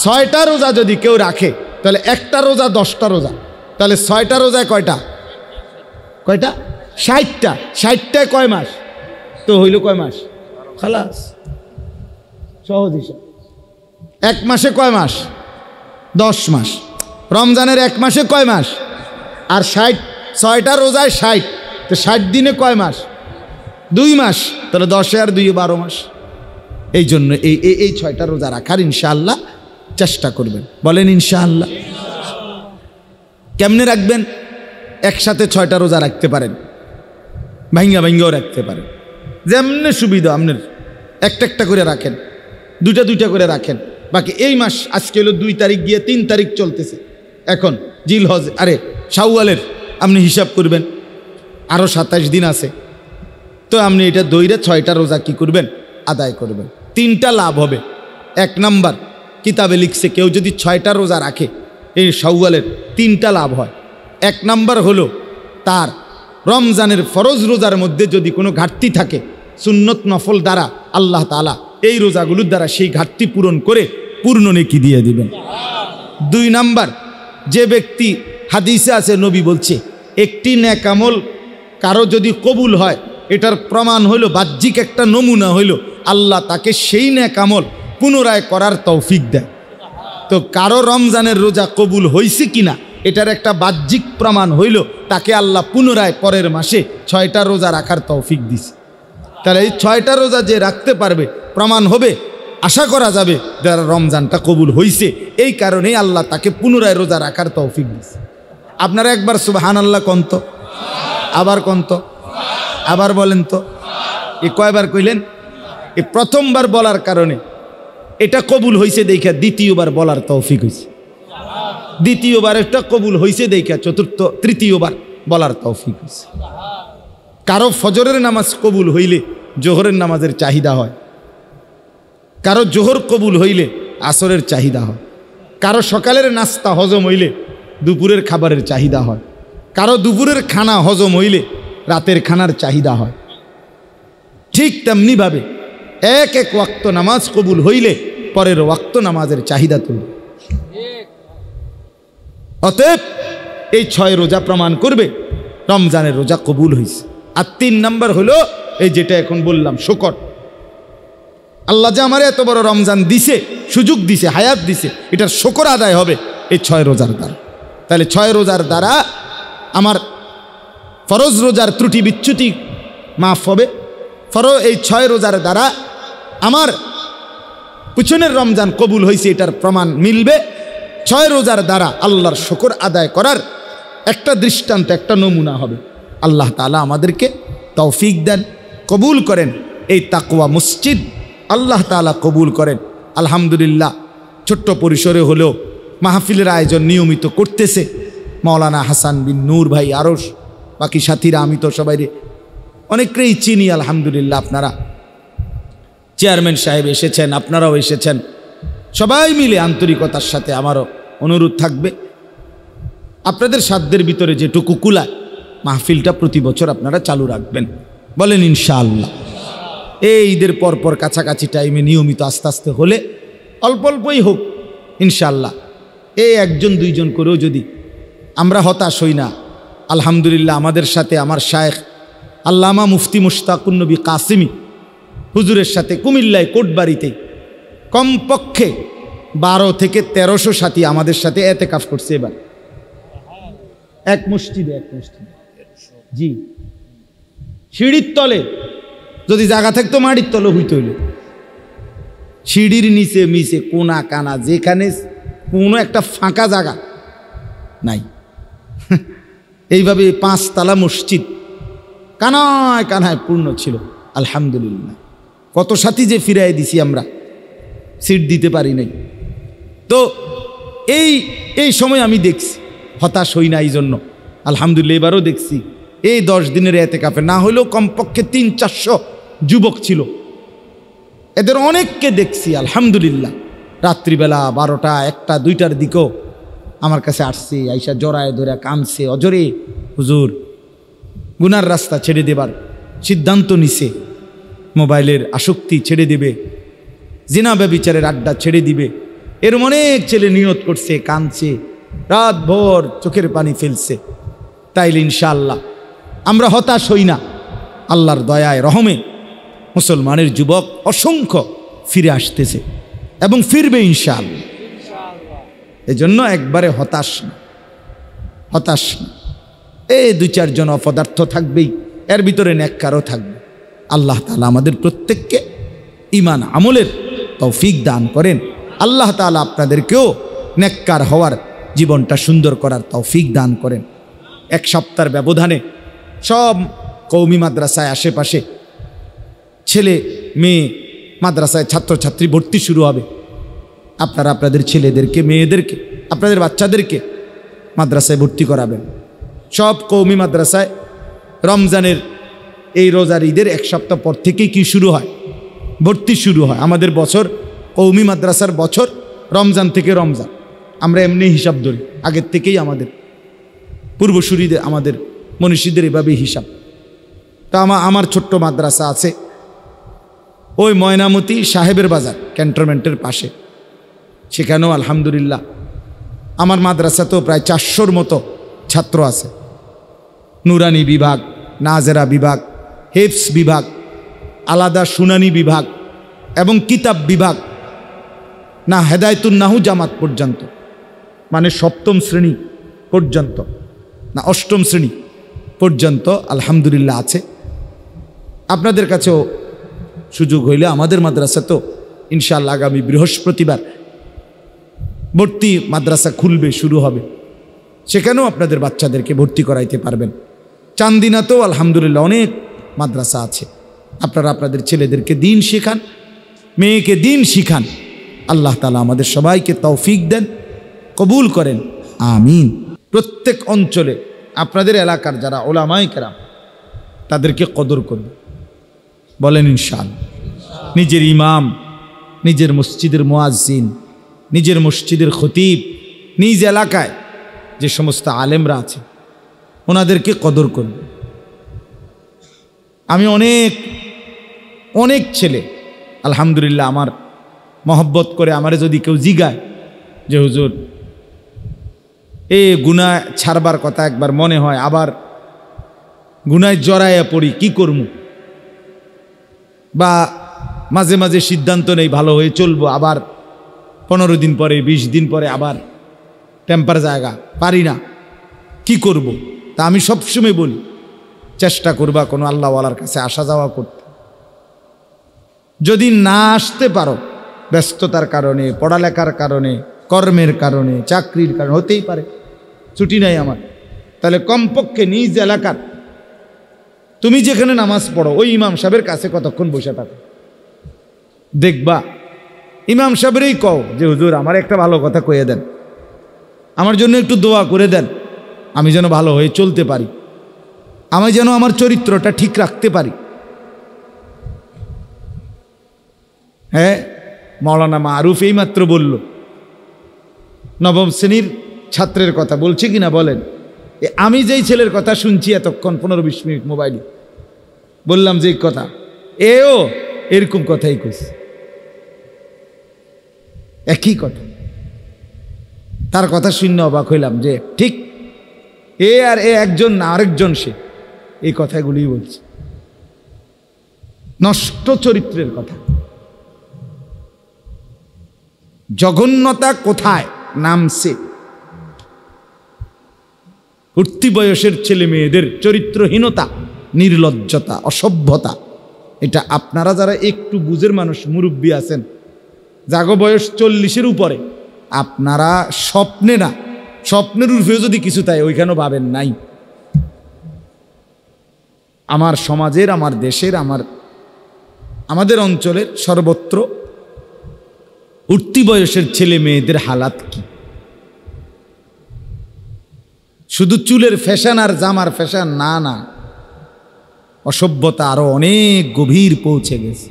6টা রোজা যদি কেউ রাখে, তাহলে একটা রোজা 10টা রোজা, তাহলে 6টা রোজায় কয়টা? 60টা। 60টায় কয় মাস? তো হইল কয় মাস? খালাস। সহজ হিসাব। এক মাসে কয় মাস? 10 মাস। রমজানের এক মাসে কয় মাস? আর 6টা রোজায় 60, তো 60 দিনে কয় মাস? 2 মাস। তাহলে 10 আর 2 12 মাস। এই জন্য এই 6টা রোজা রাখার ইনশাআল্লাহ চেষ্টা করবেন। বলেন ইনশাআল্লাহ। কেমনে রাখবেন? একসাথে 6টা রোজা রাখতে পারেন, ভাঙ্গাও রাখতে পারেন, যেমনে সুবিধা আপনার। একটা করে রাখেন, দুইটা করে রাখেন। বাকি এই মাস আজকে হলো 2 তারিখ গিয়ে 3 তারিখ চলতেছে, এখন জিলহজ শাওয়ালের আপনি হিসাব করবেন, আরও 27 দিন আছে। তো আপনি এটা দইরে 6টা রোজা কি করবেন? আদায় করবেন। 3টা লাভ হবে। 1 নাম্বার, কিতাবে লিখছে কেউ যদি 6টা রোজা রাখে এই শাওয়ালের 3টা লাভ হয়। 1 নাম্বার হলো তার রমজানের ফরজ রোজার মধ্যে যদি কোনো ঘাটতি থাকে, সুন্নত নফল দ্বারা আল্লাহ তাআলা এই রোজাগুলোর দ্বারা সেই ঘাটতি পূরণ করে পূর্ণ নেকি দিয়ে দিবেন। 2 নাম্বার, যে ব্যক্তি, হাদিসে আছে নবী বলছে একটি নেক আমল কারো যদি কবুল হয়, এটার প্রমাণ হইল, বাহ্যিক একটা নমুনা হইল আল্লাহ তাকে সেই নেক আমল পুনরায় করার তৌফিক দেয়। তো কারো রমজানের রোজা কবুল হয়েছে কিনা এটার একটা বাহ্যিক প্রমাণ হইল তাকে আল্লাহ পুনরায় পরের মাসে 6টা রোজা রাখার তৌফিক দিছে। তাহলে এই 6টা রোজা যে রাখতে পারবে, প্রমাণ হবে, আশা করা যাবে যারা রমজানটা কবুল হয়েছে, এই কারণেই আল্লাহ তাকে পুনরায় রোজা রাখার তৌফিক দিছে। আপনারা একবার সুবহানাল্লাহ কন্ত, আবার কন্ত, আবার বলেন তো। এ কয়বার কইলেন? এ প্রথমবার বলার কারণে এটা কবুল হয়েছে দেখা দ্বিতীয়বার বলার তৌফিক হয়েছে, দ্বিতীয়বার এটা কবুল হয়েছে দেখা তৃতীয়বার বলার তৌফিক হয়েছে। কারো ফজরের নামাজ কবুল হইলে জোহরের নামাজের চাহিদা হয়, কারো জোহর কবুল হইলে আসরের চাহিদা হয়, কারো সকালের নাস্তা হজম হইলে দুপুরের খাবারের চাহিদা হয়, কারো দুপুরের খানা হজম হইলে রাতের খানার চাহিদা হয়। ঠিক তেমনিভাবে এক ওয়াক্ত নামাজ কবুল হইলে পরের ওয়াক্ত নামাজের চাহিদা তুলবে। অতএব এই 6 রোজা প্রমাণ করবে রমজানের রোজা কবুল হয়েছে। আর 3 নাম্বার হলো এই যেটা এখন বললাম, শুকর। আল্লাহ যে আমার এত বড় রমজান দিছে, সুযোগ দিছে, হায়াত দিছে, এটার শুকর আদায় হবে এই 6 রোজার দ্বারা। তাহলে 6 রোজার দ্বারা আমার ফরজ রোজার ত্রুটি বিচ্যুতি মাফ হবে। এই 6 রোজার দ্বারা আমার পিছনের রমজান কবুল হয়েছে এটার প্রমাণ মিলবে। 6 রোজার দ্বারা আল্লাহর শুকর আদায় করার একটা দৃষ্টান্ত, একটা নমুনা হবে। আল্লাহ তাআলা আমাদেরকে তৌফিক দেন, কবুল করেন। এই তাকওয়া মসজিদ আল্লাহ তাআলা কবুল করেন। আলহামদুলিল্লাহ, ছোট্ট পরিসরে হলেও মাহফিলের আয়োজন নিয়মিত করতেছে মাওলানা হাসান বিন নূর ভাই, আরশ, বাকি সাথীরা, আমি তো সবাই অনেকেই চিনি আলহামদুলিল্লাহ। আপনারা চেয়ারম্যান সাহেব এসেছেন, আপনারাও এসেছেন, সবাই মিলে আন্তরিকতার সাথে আমারও অনুরোধ থাকবে আপনাদের সাধ্যের ভিতরে যেটুকু কুলায় মাহফিলটা প্রতি বছর আপনারা চালু রাখবেন। বলেন ইনশাআল্লাহ। এই ঈদের পরপর কাছাকাছি টাইমে নিয়মিত আস্তে আস্তে হলে অল্প অল্পই হোক ইনশাআল্লাহ, এই 1জন 2জন করেও যদি আমরা হতাশ হই না। আলহামদুলিল্লাহ, আমাদের সাথে আমার শায়েখ আল্লামা মুফতি মুশতাকুন নবী কাসিমি হুজুরের সাথে কুমিল্লায় কোটবাড়িতে কমপক্ষে 12 থেকে 1300 সাথী আমাদের সাথে এতেকাফ করছে এবার এক মসজিদে। জি, সিঁড়ির তলে যদি জায়গা থাকতো মাটির তলে হইতে হইল, সিঁড়ির নিচে মিচে কোনা কানা যেখানে কোনো একটা ফাঁকা জায়গা নাই, এইভাবে 5 তালা মসজিদ কানায় কানায় পূর্ণ ছিল। আলহামদুলিল্লাহ, কত সাথী যে ফিরাই দিছি আমরা, সিট দিতে পারি নাই। তো এই সময় আমি দেখছি, হতাশ হই না এই জন্য। আলহামদুলিল্লাহ, এবারও দেখছি এই 10 দিনের এতেকাফে না হলেও কমপক্ষে 300-400 যুবক ছিল। এদের অনেককে দেখছি আলহামদুলিল্লাহ। রাত্রিবেলা 12টা, 1টা, 2টার দিকেও আমার কাছে আসছে, আইসা জড়ায় ধরে কাঁদছে, অজরে হুজুর গুনার রাস্তা ছেড়ে দেবার সিদ্ধান্ত নিছে, মোবাইলের আসক্তি ছেড়ে দিবে, জিনা ব্যভিচারের আড্ডা ছেড়ে দিবে। এর অনেক ছেলে নিয়ত করছে, কাঁদছে, রাত ভোর চোখের পানি ফেলছে। তাইলে ইনশাআল্লাহ আমরা হতাশ হই না। আল্লাহর দয়ায় রহমে মুসলমানের যুবক অসংখ্য ফিরে আসতেছে এবং ফিরবে ইনশাআল্লাহ। এজন্য একবারে হতাশ না, হতাশ না। এই 2-4 জন অপদার্থ থাকবেই, এর ভিতরে নেককারও থাকবে। আল্লাহ তাআলা আমাদের প্রত্যেককে ঈমান আমলের তৌফিক দান করেন। আল্লাহ তাআলা আপনাদেরকেও নেককার হওয়ার, জীবনটা সুন্দর করার তৌফিক দান করেন। 1 সপ্তাহের ব্যবধানে সব কওমি মাদ্রাসায় আশেপাশে ছেলে মেয়ে মাদ্রাসায় ছাত্রছাত্রী ভর্তি শুরু হবে। আপনারা আপনাদের ছেলেদেরকে, মেয়েদেরকে, আপনাদের বাচ্চাদেরকে মাদ্রাসায় ভর্তি করাবেন। সব কওমি মাদ্রাসায় রমজানের এই রোজার ঈদের 1 সপ্তাহ পর থেকেই কি শুরু হয়? ভর্তি শুরু হয়। আমাদের বছর, কওমি মাদ্রাসার বছর রমজান থেকে রমজান। আমরা এমনি হিসাব ধরি, আগের থেকেই আমাদের পূর্বসূরীদের, আমাদের মনীষীদের এভাবেই হিসাব। তা আমার ছোট্ট মাদ্রাসা আছে ওই ময়নামতি সাহেবের বাজার ক্যান্টনমেন্টের পাশে। সেখানেও আলহামদুলিল্লাহ আমার মাদ্রাসাতেও প্রায় 400-র মতো ছাত্র আছে। নুরানি বিভাগ, নাজেরা বিভাগ, হেফস বিভাগ, আলাদা শুনানি বিভাগ এবং কিতাব বিভাগ, না হেদায়েতুন নাহু জামাত পর্যন্ত, মানে 7ম শ্রেণী পর্যন্ত, না 8ম শ্রেণী পর্যন্ত আলহামদুলিল্লাহ আছে। আপনাদের কাছেও সুযোগ হইলে আমাদের মাদ্রাসা তো ইনশাআল্লাহ আগামী বৃহস্পতিবার ভর্তি মাদ্রাসা খুলবে, শুরু হবে। সেখানেও আপনাদের বাচ্চাদেরকে ভর্তি করাইতে পারবেন। চান্দিনাতেও আলহামদুলিল্লাহ অনেক মাদ্রাসা আছে। আপনারা আপনাদের ছেলেদেরকে দিন শেখান, মেয়েকে দিন শিখান। আল্লাহ তাআলা আমাদের সবাইকে তৌফিক দেন, কবুল করেন, আমিন। প্রত্যেক অঞ্চলে আপনাদের এলাকার যারা ওলামায়ে কেরাম তাদেরকে কদর করবে, বলেন ইনশাআল্লাহ। নিজের ইমাম, নিজের মসজিদের মুয়াজ্জিন, নিজের মসজিদের খতিব, নিজ এলাকায় যে সমস্ত আলেমরা আছে ওনাদেরকে কদর করবে। আমি অনেক ছেলে আলহামদুলিল্লাহ আমার মহব্বত করে আমারে যদি কেউ জিগায় যে হুজুর গুনাহ ছাড়বার কথা একবার মনে হয়, আবার গুনায় জড়াইয়া পড়ি, কি করবো, বা মাঝে মাঝে সিদ্ধান্ত নেই ভালো হয়ে চলবো, আবার 15 দিন পরে 20 দিন পরে আবার টেম্পার জায়গা, পারি না, কি করব। তা আমি সবসময় বলি চেষ্টা করবা কোনো আল্লাহওয়ালার কাছে আসা যাওয়া করতে। যদি না আসতে পারো ব্যস্ততার কারণে, পড়ালেখার কারণে, কর্মের কারণে, চাকরির কারণে, হতেই পারে ছুটি নাই আমার, তাহলে কমপক্ষে নিজ এলাকার তুমি যেখানে নামাজ পড়ো ওই ইমাম সাহেবের কাছে কতক্ষণ বসে থাকো, দেখবা ইমাম সাহেবেরই কও যে হুজুর আমার একটা ভালো কথা কয়ে দেন, আমার জন্য একটু দোয়া করে দেন, আমি যেন ভালো হয়ে চলতে পারি, আমি যেন আমার চরিত্রটা ঠিক রাখতে পারি। হ্যাঁ, মাওলানা মারুফ এইমাত্র বলল, 9ম শ্রেণীর ছাত্রের কথা বলছি কিনা বলেন। আমি যেই ছেলের কথা শুনছি এতক্ষণ 15-20 মিনিট মোবাইলে বললাম যে কথা, এও এরকম কথাই কইছে, একই কথা। তার কথা শুনে অবাক হইলাম যে ঠিক আর একজন না আরেকজন সে এই কথাগুলি বলছে। নষ্ট চরিত্রের কথা, জঘন্যতা কোথায় নামছে। উঠতি বয়সের ছেলে মেয়েদের চরিত্রহীনতা, নির্লজ্জতা, অসভ্যতা, এটা আপনারা যারা একটু বুঝের মানুষ, মুরব্বী আছেন, জাগো বয়স 40-এর উপরে, আপনারা স্বপ্নে না, স্বপ্নের উর্ফেও যদি কিছু তাই ওইখানেও ভাবেন নাই। আমার সমাজের, আমার দেশের, আমাদের অঞ্চলের সর্বত্র উঠতি বয়সের ছেলে মেয়েদের হালাত কি। শুধু চুলের ফ্যাশন আর জামার ফ্যাশন না, অসভ্যতা আরো অনেক গভীর পৌঁছে গেছে,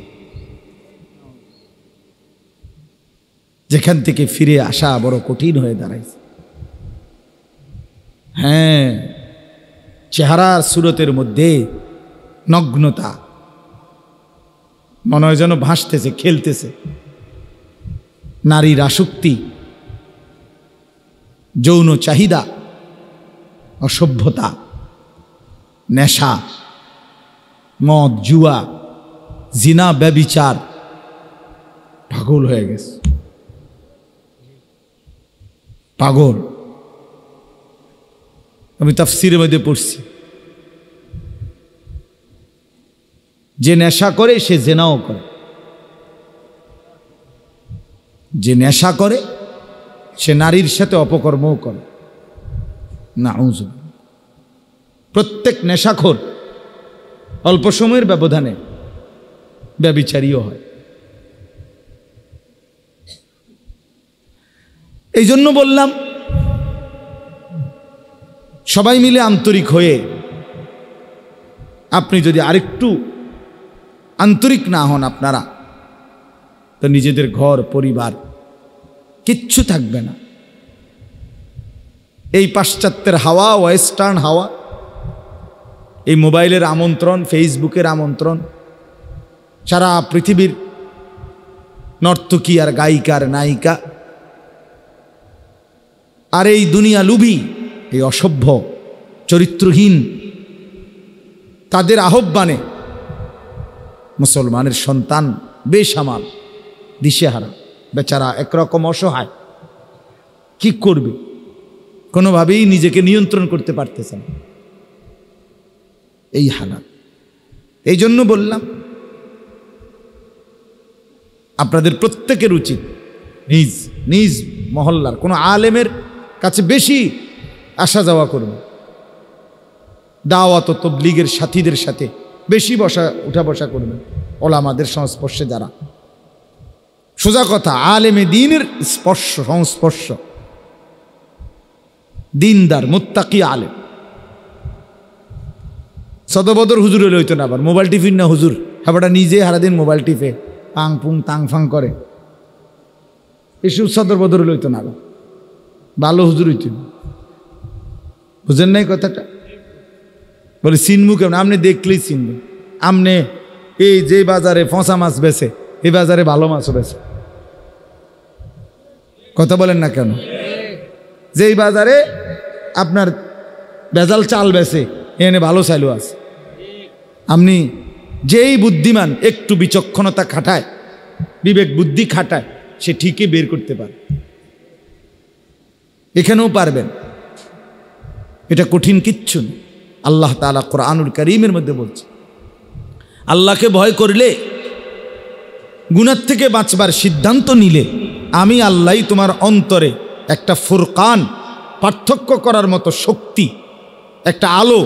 যেখান থেকে ফিরে আসা বড় কঠিন হয়ে দাঁড়াইছে। হ্যাঁ, চেহারার সুরতের মধ্যে নগ্নতা, মনে হয় যেন ভাসতেছে, খেলতেছে। নারীর আসক্তি, যৌন চাহিদা, অসভ্যতা, নেশা, মদ, জুয়া, জিনা, ব্যভিচার, পাগল হয়ে গেছে, পাগল। আমি তাফসীরের মধ্যে পড়ছি, যে নেশা করে সে জেনাও করে, যে নেশা করে সে নারীর সাথে অপকর্মও করে। নাউযুবিল্লাহ। প্রত্যেক নেশাখোর অল্প সময়ের ব্যবধানে ব্যভিচারীও হয়। এই জন্য বললাম, সবাই মিলে আন্তরিক হয়ে, আপনি যদি আরেকটু আন্তরিক না হন আপনারা, তো নিজেদের ঘর পরিবার কিচ্ছু থাকবে না। এই পাশ্চাত্যের হাওয়া, ওয়েস্টার্ন হাওয়া, এই মোবাইলের আমন্ত্রণ, ফেসবুকের আমন্ত্রণ, সারা পৃথিবীর নর্তকী আর গায়িকার নায়িকা, আর এই দুনিয়া লুভী, এই অসভ্য চরিত্রহীন তাদের আহ্বানে মুসলমানের সন্তান বেসামাল, দিশেহারা, বেচারা একরকম অসহায়, কি করবে কোনোভাবেই নিজেকে নিয়ন্ত্রণ করতে পারতেছে না, এই হালাত। এই জন্য বললাম, আপনাদের প্রত্যেকের উচিত নিজ নিজ মহল্লার কোনো আলেমের কাছে বেশি আসা যাওয়া করবে, দাওয়াত ও তাবলীগের সাথীদের সাথে বেশি উঠা বসা করবেন, ওলামাদের সংস্পর্শে যারা, সোজা কথা আলেমে দ্বীনের সংস্পর্শ, দিনদার মুত্তাকি আলেম। সদবদর হুজুর লইতো না, আবার মোবাইল টিফিন না হুজুর, হাবাটা নিজে সারাদিন মোবাইল টিপে পাং পুং তাং ফাং করে, এসব সদর বদর লইতো না, ভালো হুজুর হইত। বুঝেন নাই কথাটা? বলে চিনবু কেমন? আপনি দেখলেই চিনবেন। আপনি এই যে বাজারে ফসা মাছ বেছে, এই বাজারে ভালো মাছও বেছে। কথা বলেন না কেন? যেই বাজারে আপনার ভেজাল চাল বেছে, এনে ভালো চালও আছে। আপনি যেই বুদ্ধিমান একটু বিচক্ষণতা খাটায়, বিবেক বুদ্ধি খাটায়, সে ঠিকই বের করতে পারে। এখানেও পারবেন, এটা কঠিন কিচ্ছু না। আল্লাহ তাআলা কোরআনুল কারীমের মধ্যে বলছে, আল্লাহকে ভয় করলে, গুনাহ থেকে বাঁচবার সিদ্ধান্ত নিলে, আমি আল্লাহই তোমার অন্তরে একটা ফুরকান, পার্থক্য করার মতো শক্তি, একটা আলো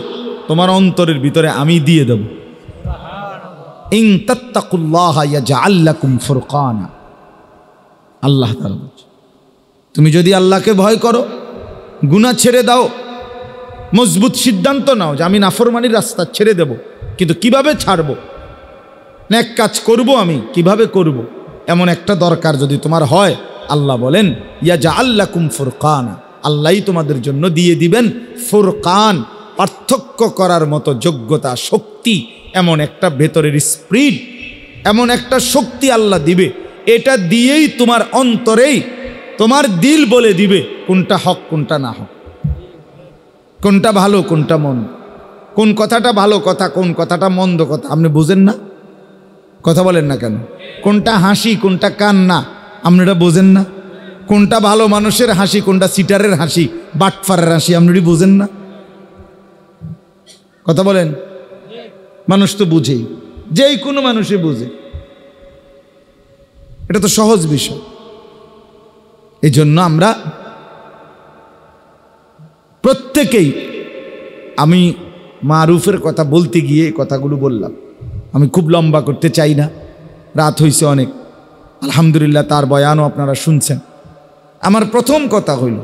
তোমার অন্তরের ভিতরে আমি দিয়ে দেব। ইন তাত্তাকুল্লাহা ইয়াজআল লাকুম ফুরকানা। আল্লাহ তাআলা বলছে, তুমি যদি আল্লাহকে ভয় করো, গুনাহ ছেড়ে দাও, মজবুত সিদ্ধান্ত নাও যে আমি নাফরমানির রাস্তা ছেড়ে দেব, কিন্তু কিভাবে ছাড়বো, নেক কাজ করব, আমি কিভাবে করব, এমন একটা দরকার যদি তোমার হয়, আল্লাহ বলেন ইয়াজআল লাকুম ফুরকানা, আল্লাহই তোমাদের জন্য দিয়ে দিবেন ফুরকান, পার্থক্য করার মতো যোগ্যতা, শক্তি, এমন একটা ভেতরের স্পিরিট, এমন একটা শক্তি আল্লাহ দিবে। এটা দিয়েই তোমার অন্তরেই তোমার দিল বলে দিবে কোনটা হক কোনটা না হক, কোনটা ভালো কোনটা মন্দ, কোন কথাটা ভালো কথা কোন কথাটা মন্দ কথা। আপনি বুঝেন না? কথা বলেন না কেন? কোনটা হাসি কোনটা কান্না আপনারা বোঝেন না? কোনটা ভালো মানুষের হাসি কোনটা সিটারের হাসি, বাটফারের হাসি আপনারা বুঝেন না? কথা বলেন। মানুষ তো বুঝেই, যেই কোনো মানুষই বুঝে, এটা তো সহজ বিষয়। এই জন্য আমরা প্রত্যেকেই, আমি মারুফের কথা বলতে গিয়ে কথাগুলো বললাম, আমি খুব লম্বা করতে চাই না, রাত হয়েছে অনেক, আলহামদুলিল্লাহ তার বয়ানও আপনারা শুনছেন। আমার প্রথম কথা হইল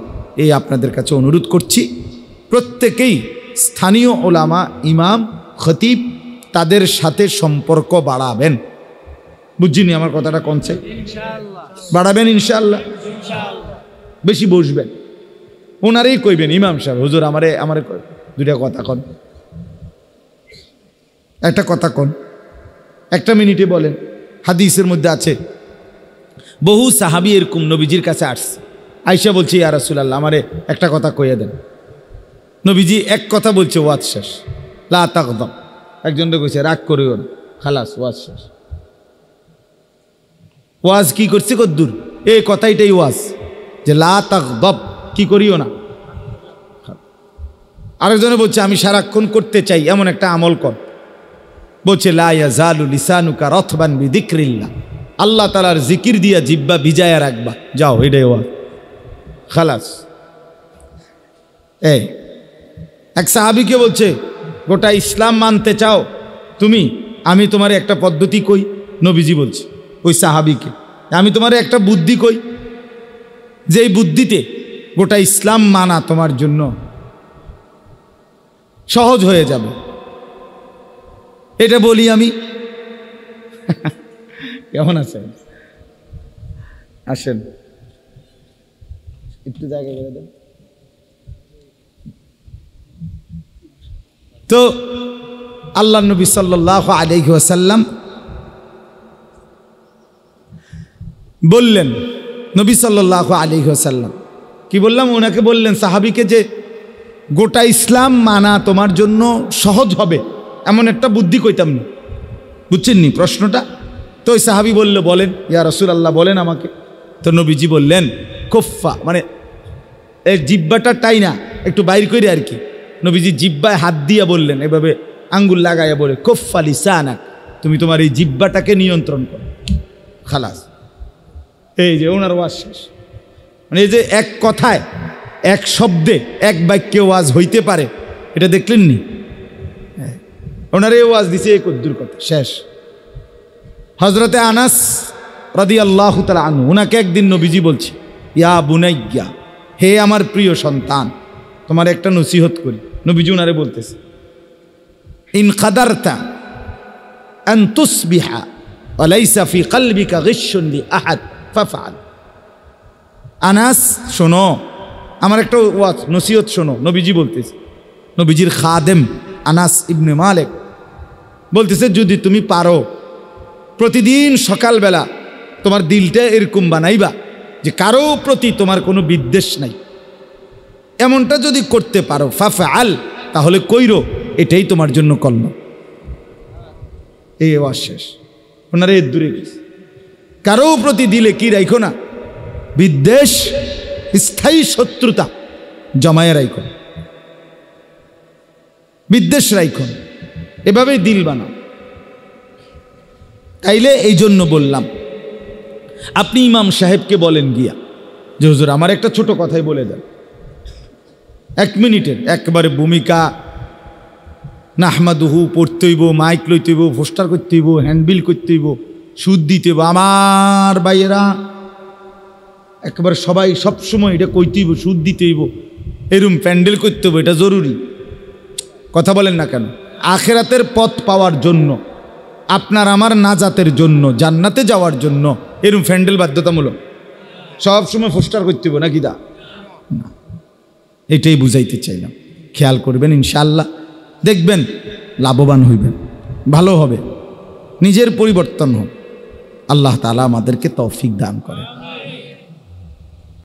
এই, আপনাদের কাছে অনুরোধ করছি, প্রত্যেকেই স্থানীয় ওলামা, ইমাম, খতিব, তাদের সাথে সম্পর্ক বাড়াবেন। বুঝিনি আমার কথাটা কনছে? বাড়াবেন ইনশাআল্লাহ, বেশি বসবেন, ওনারেই কইবেন, ইমাম সাহেব হুজুর আমারে দুইটা কথা কন, একটা কথা কন, একটা মিনিটে বলেন। হাদিসের মধ্যে আছে, বহু সাহাবী এরকম নবীজির কাছে আসছে, আয়েশা বলছে ইয়া রাসূলুল্লাহ আমারে একটা কথা কইয়া দেন। নবীজি এক কথা বলছে, ওয়াজ শেষ, লা তাগদাব। একজনকে কইছে রাগ করিও না, খালাস ওয়াজ শেষ। ওয়াজ কি করছে কদ্দুর? এই কথাইটাই ওয়াজ যে লা তাগদাব, কি করিও না। আরেকজনে বলছে আমি সারাক্ষণ করতে চাই এমন একটা আমল কর। বলছে লা ইয়াজালু লিসানুকা রাতবান বিযিকরিল্লাহ, আল্লাহ তাআলার জিকির দিয়া জিহ্বা ভিজায়া রাখবা। যাও, এটাই ওয়াজ, খালাস। এই এক সাহাবীকে বলছে গোটা ইসলাম মানতে চাও তুমি, আমি তোমার একটা পদ্ধতি কই। নবীজি বলছে ওই সাহাবীকে, আমি তোমার একটা বুদ্ধি কই, যে এই বুদ্ধিতে গোটা ইসলাম মানা তোমার জন্য সহজ হয়ে যাবে। এটা বলি আমি। কেমন আছেন? আসেন একটু জায়গা করে দেন তো। আল্লাহ নবী সাল্লাল্লাহু আলাইহি ওয়াসাল্লাম বললেন, নবী সাল্লাল্লাহু আলাইহি ওয়াসাল্লাম কি বললাম? ওনাকে বললেন সাহাবীকে যে গোটা ইসলাম মানা তোমার জন্য সহজ হবে এমন একটা বুদ্ধি কইতাম না। বুঝছেন নি প্রশ্নটা? তো ওই সাহাবী বলল, বলেন ইয়া রাসূলুল্লাহ, বলেন আমাকে। তো নবীজি বললেন কুফা, মানে এই জিহ্বাটা টাই না একটু বাইর করে আর কি। নবীজি জিহ্বায় হাত দিয়া বললেন, এভাবে আঙ্গুল লাগাইয়া বলে কুফা লিসানাক, তুমি তোমার এই জিহ্বাটাকে নিয়ন্ত্রণ করো, খালাস। এই যে ওনার ওয়াজ শেষ। মানে এই যে এক কথায়, এক শব্দে, এক বাক্যে ওয়াজ হইতে পারে, এটা দেখলেন নি? ওনার এই ওয়াজ দিছে এই কদ্দুর কথা, শেষ। হযরতে আনাস রাদিয়াল্লাহু তাআলা আনহু, ওনাকে একদিন নবীজি বলছে, ইয়া বুনাইয়া, হে আমার প্রিয় সন্তান, তোমার একটা নসিহত করি। নবীজি ওনারে বলতেছে, ইন কাদারতা আন তুসবিহা ওয়া লাইসা ফি কলবিকা গিশশুন লি আহাদ ফাফআল। আনাস শোনো, আমার একটা ওয়াজ নসিহত শোনো। নবীজি বলতেছে, নবীজির খাদেম আনাস ইবনে মালিক বলতেছে, যদি তুমি পারো প্রতিদিন সকালবেলা তোমার দিলটা এরকম বানাইবা যে কারো প্রতি তোমার কোনো বিদ্বেষ নাই, এমনটা যদি করতে পারো ফাফআল, তাহলে কইরো, এটাই তোমার জন্য কল্যাণ। এই ওয়াজ শেষ। ওনারা এর দূরে গেছে। কারো প্রতি দিলে কি রাখো না, বিদ্বেষ, স্থায়ী শত্রুতা জমায়ে রাখো, বিদ্বেষ রাখো, এভাবেই দিল বানাও। তাইলে এই জন্য বললাম, আপনি ইমাম সাহেবকে বলেন গিয়া যে হুজুর আমার একটা ছোট কথাই বলে দেন, 1 মিনিটের একবারে ভূমিকা, নাহমাদুহু পড়তে হইব, মাইক লইতে হইব, পোস্টার করতে হইব, হ্যান্ডবিল করতে হইব, সুদ দিতে হইব। আমার ভাইয়েরা একবারে সবাই সবসময় এটা কইতে হইব, সুদ দিতে হইব, এরম প্যান্ডেল করতে হইব, এটা জরুরি। কথা বলেন না কেন? আখেরাতের পথ পাওয়ার জন্য, আপনার আমার নাজাতের জন্য, জান্নাতে যাওয়ার জন্য এরম প্যান্ডেল বাধ্যতামূলক। সবসময় পোস্টার করতে হইব নাকি? দা না, এটাই বুঝাইতে চাইলাম। খেয়াল করবেন, ইনশাআল্লাহ দেখবেন লাভবান হইবেন, ভালো হবে, নিজের পরিবর্তন হবে। আল্লাহ তাআলা আমাদেরকে তৌফিক দান করেন।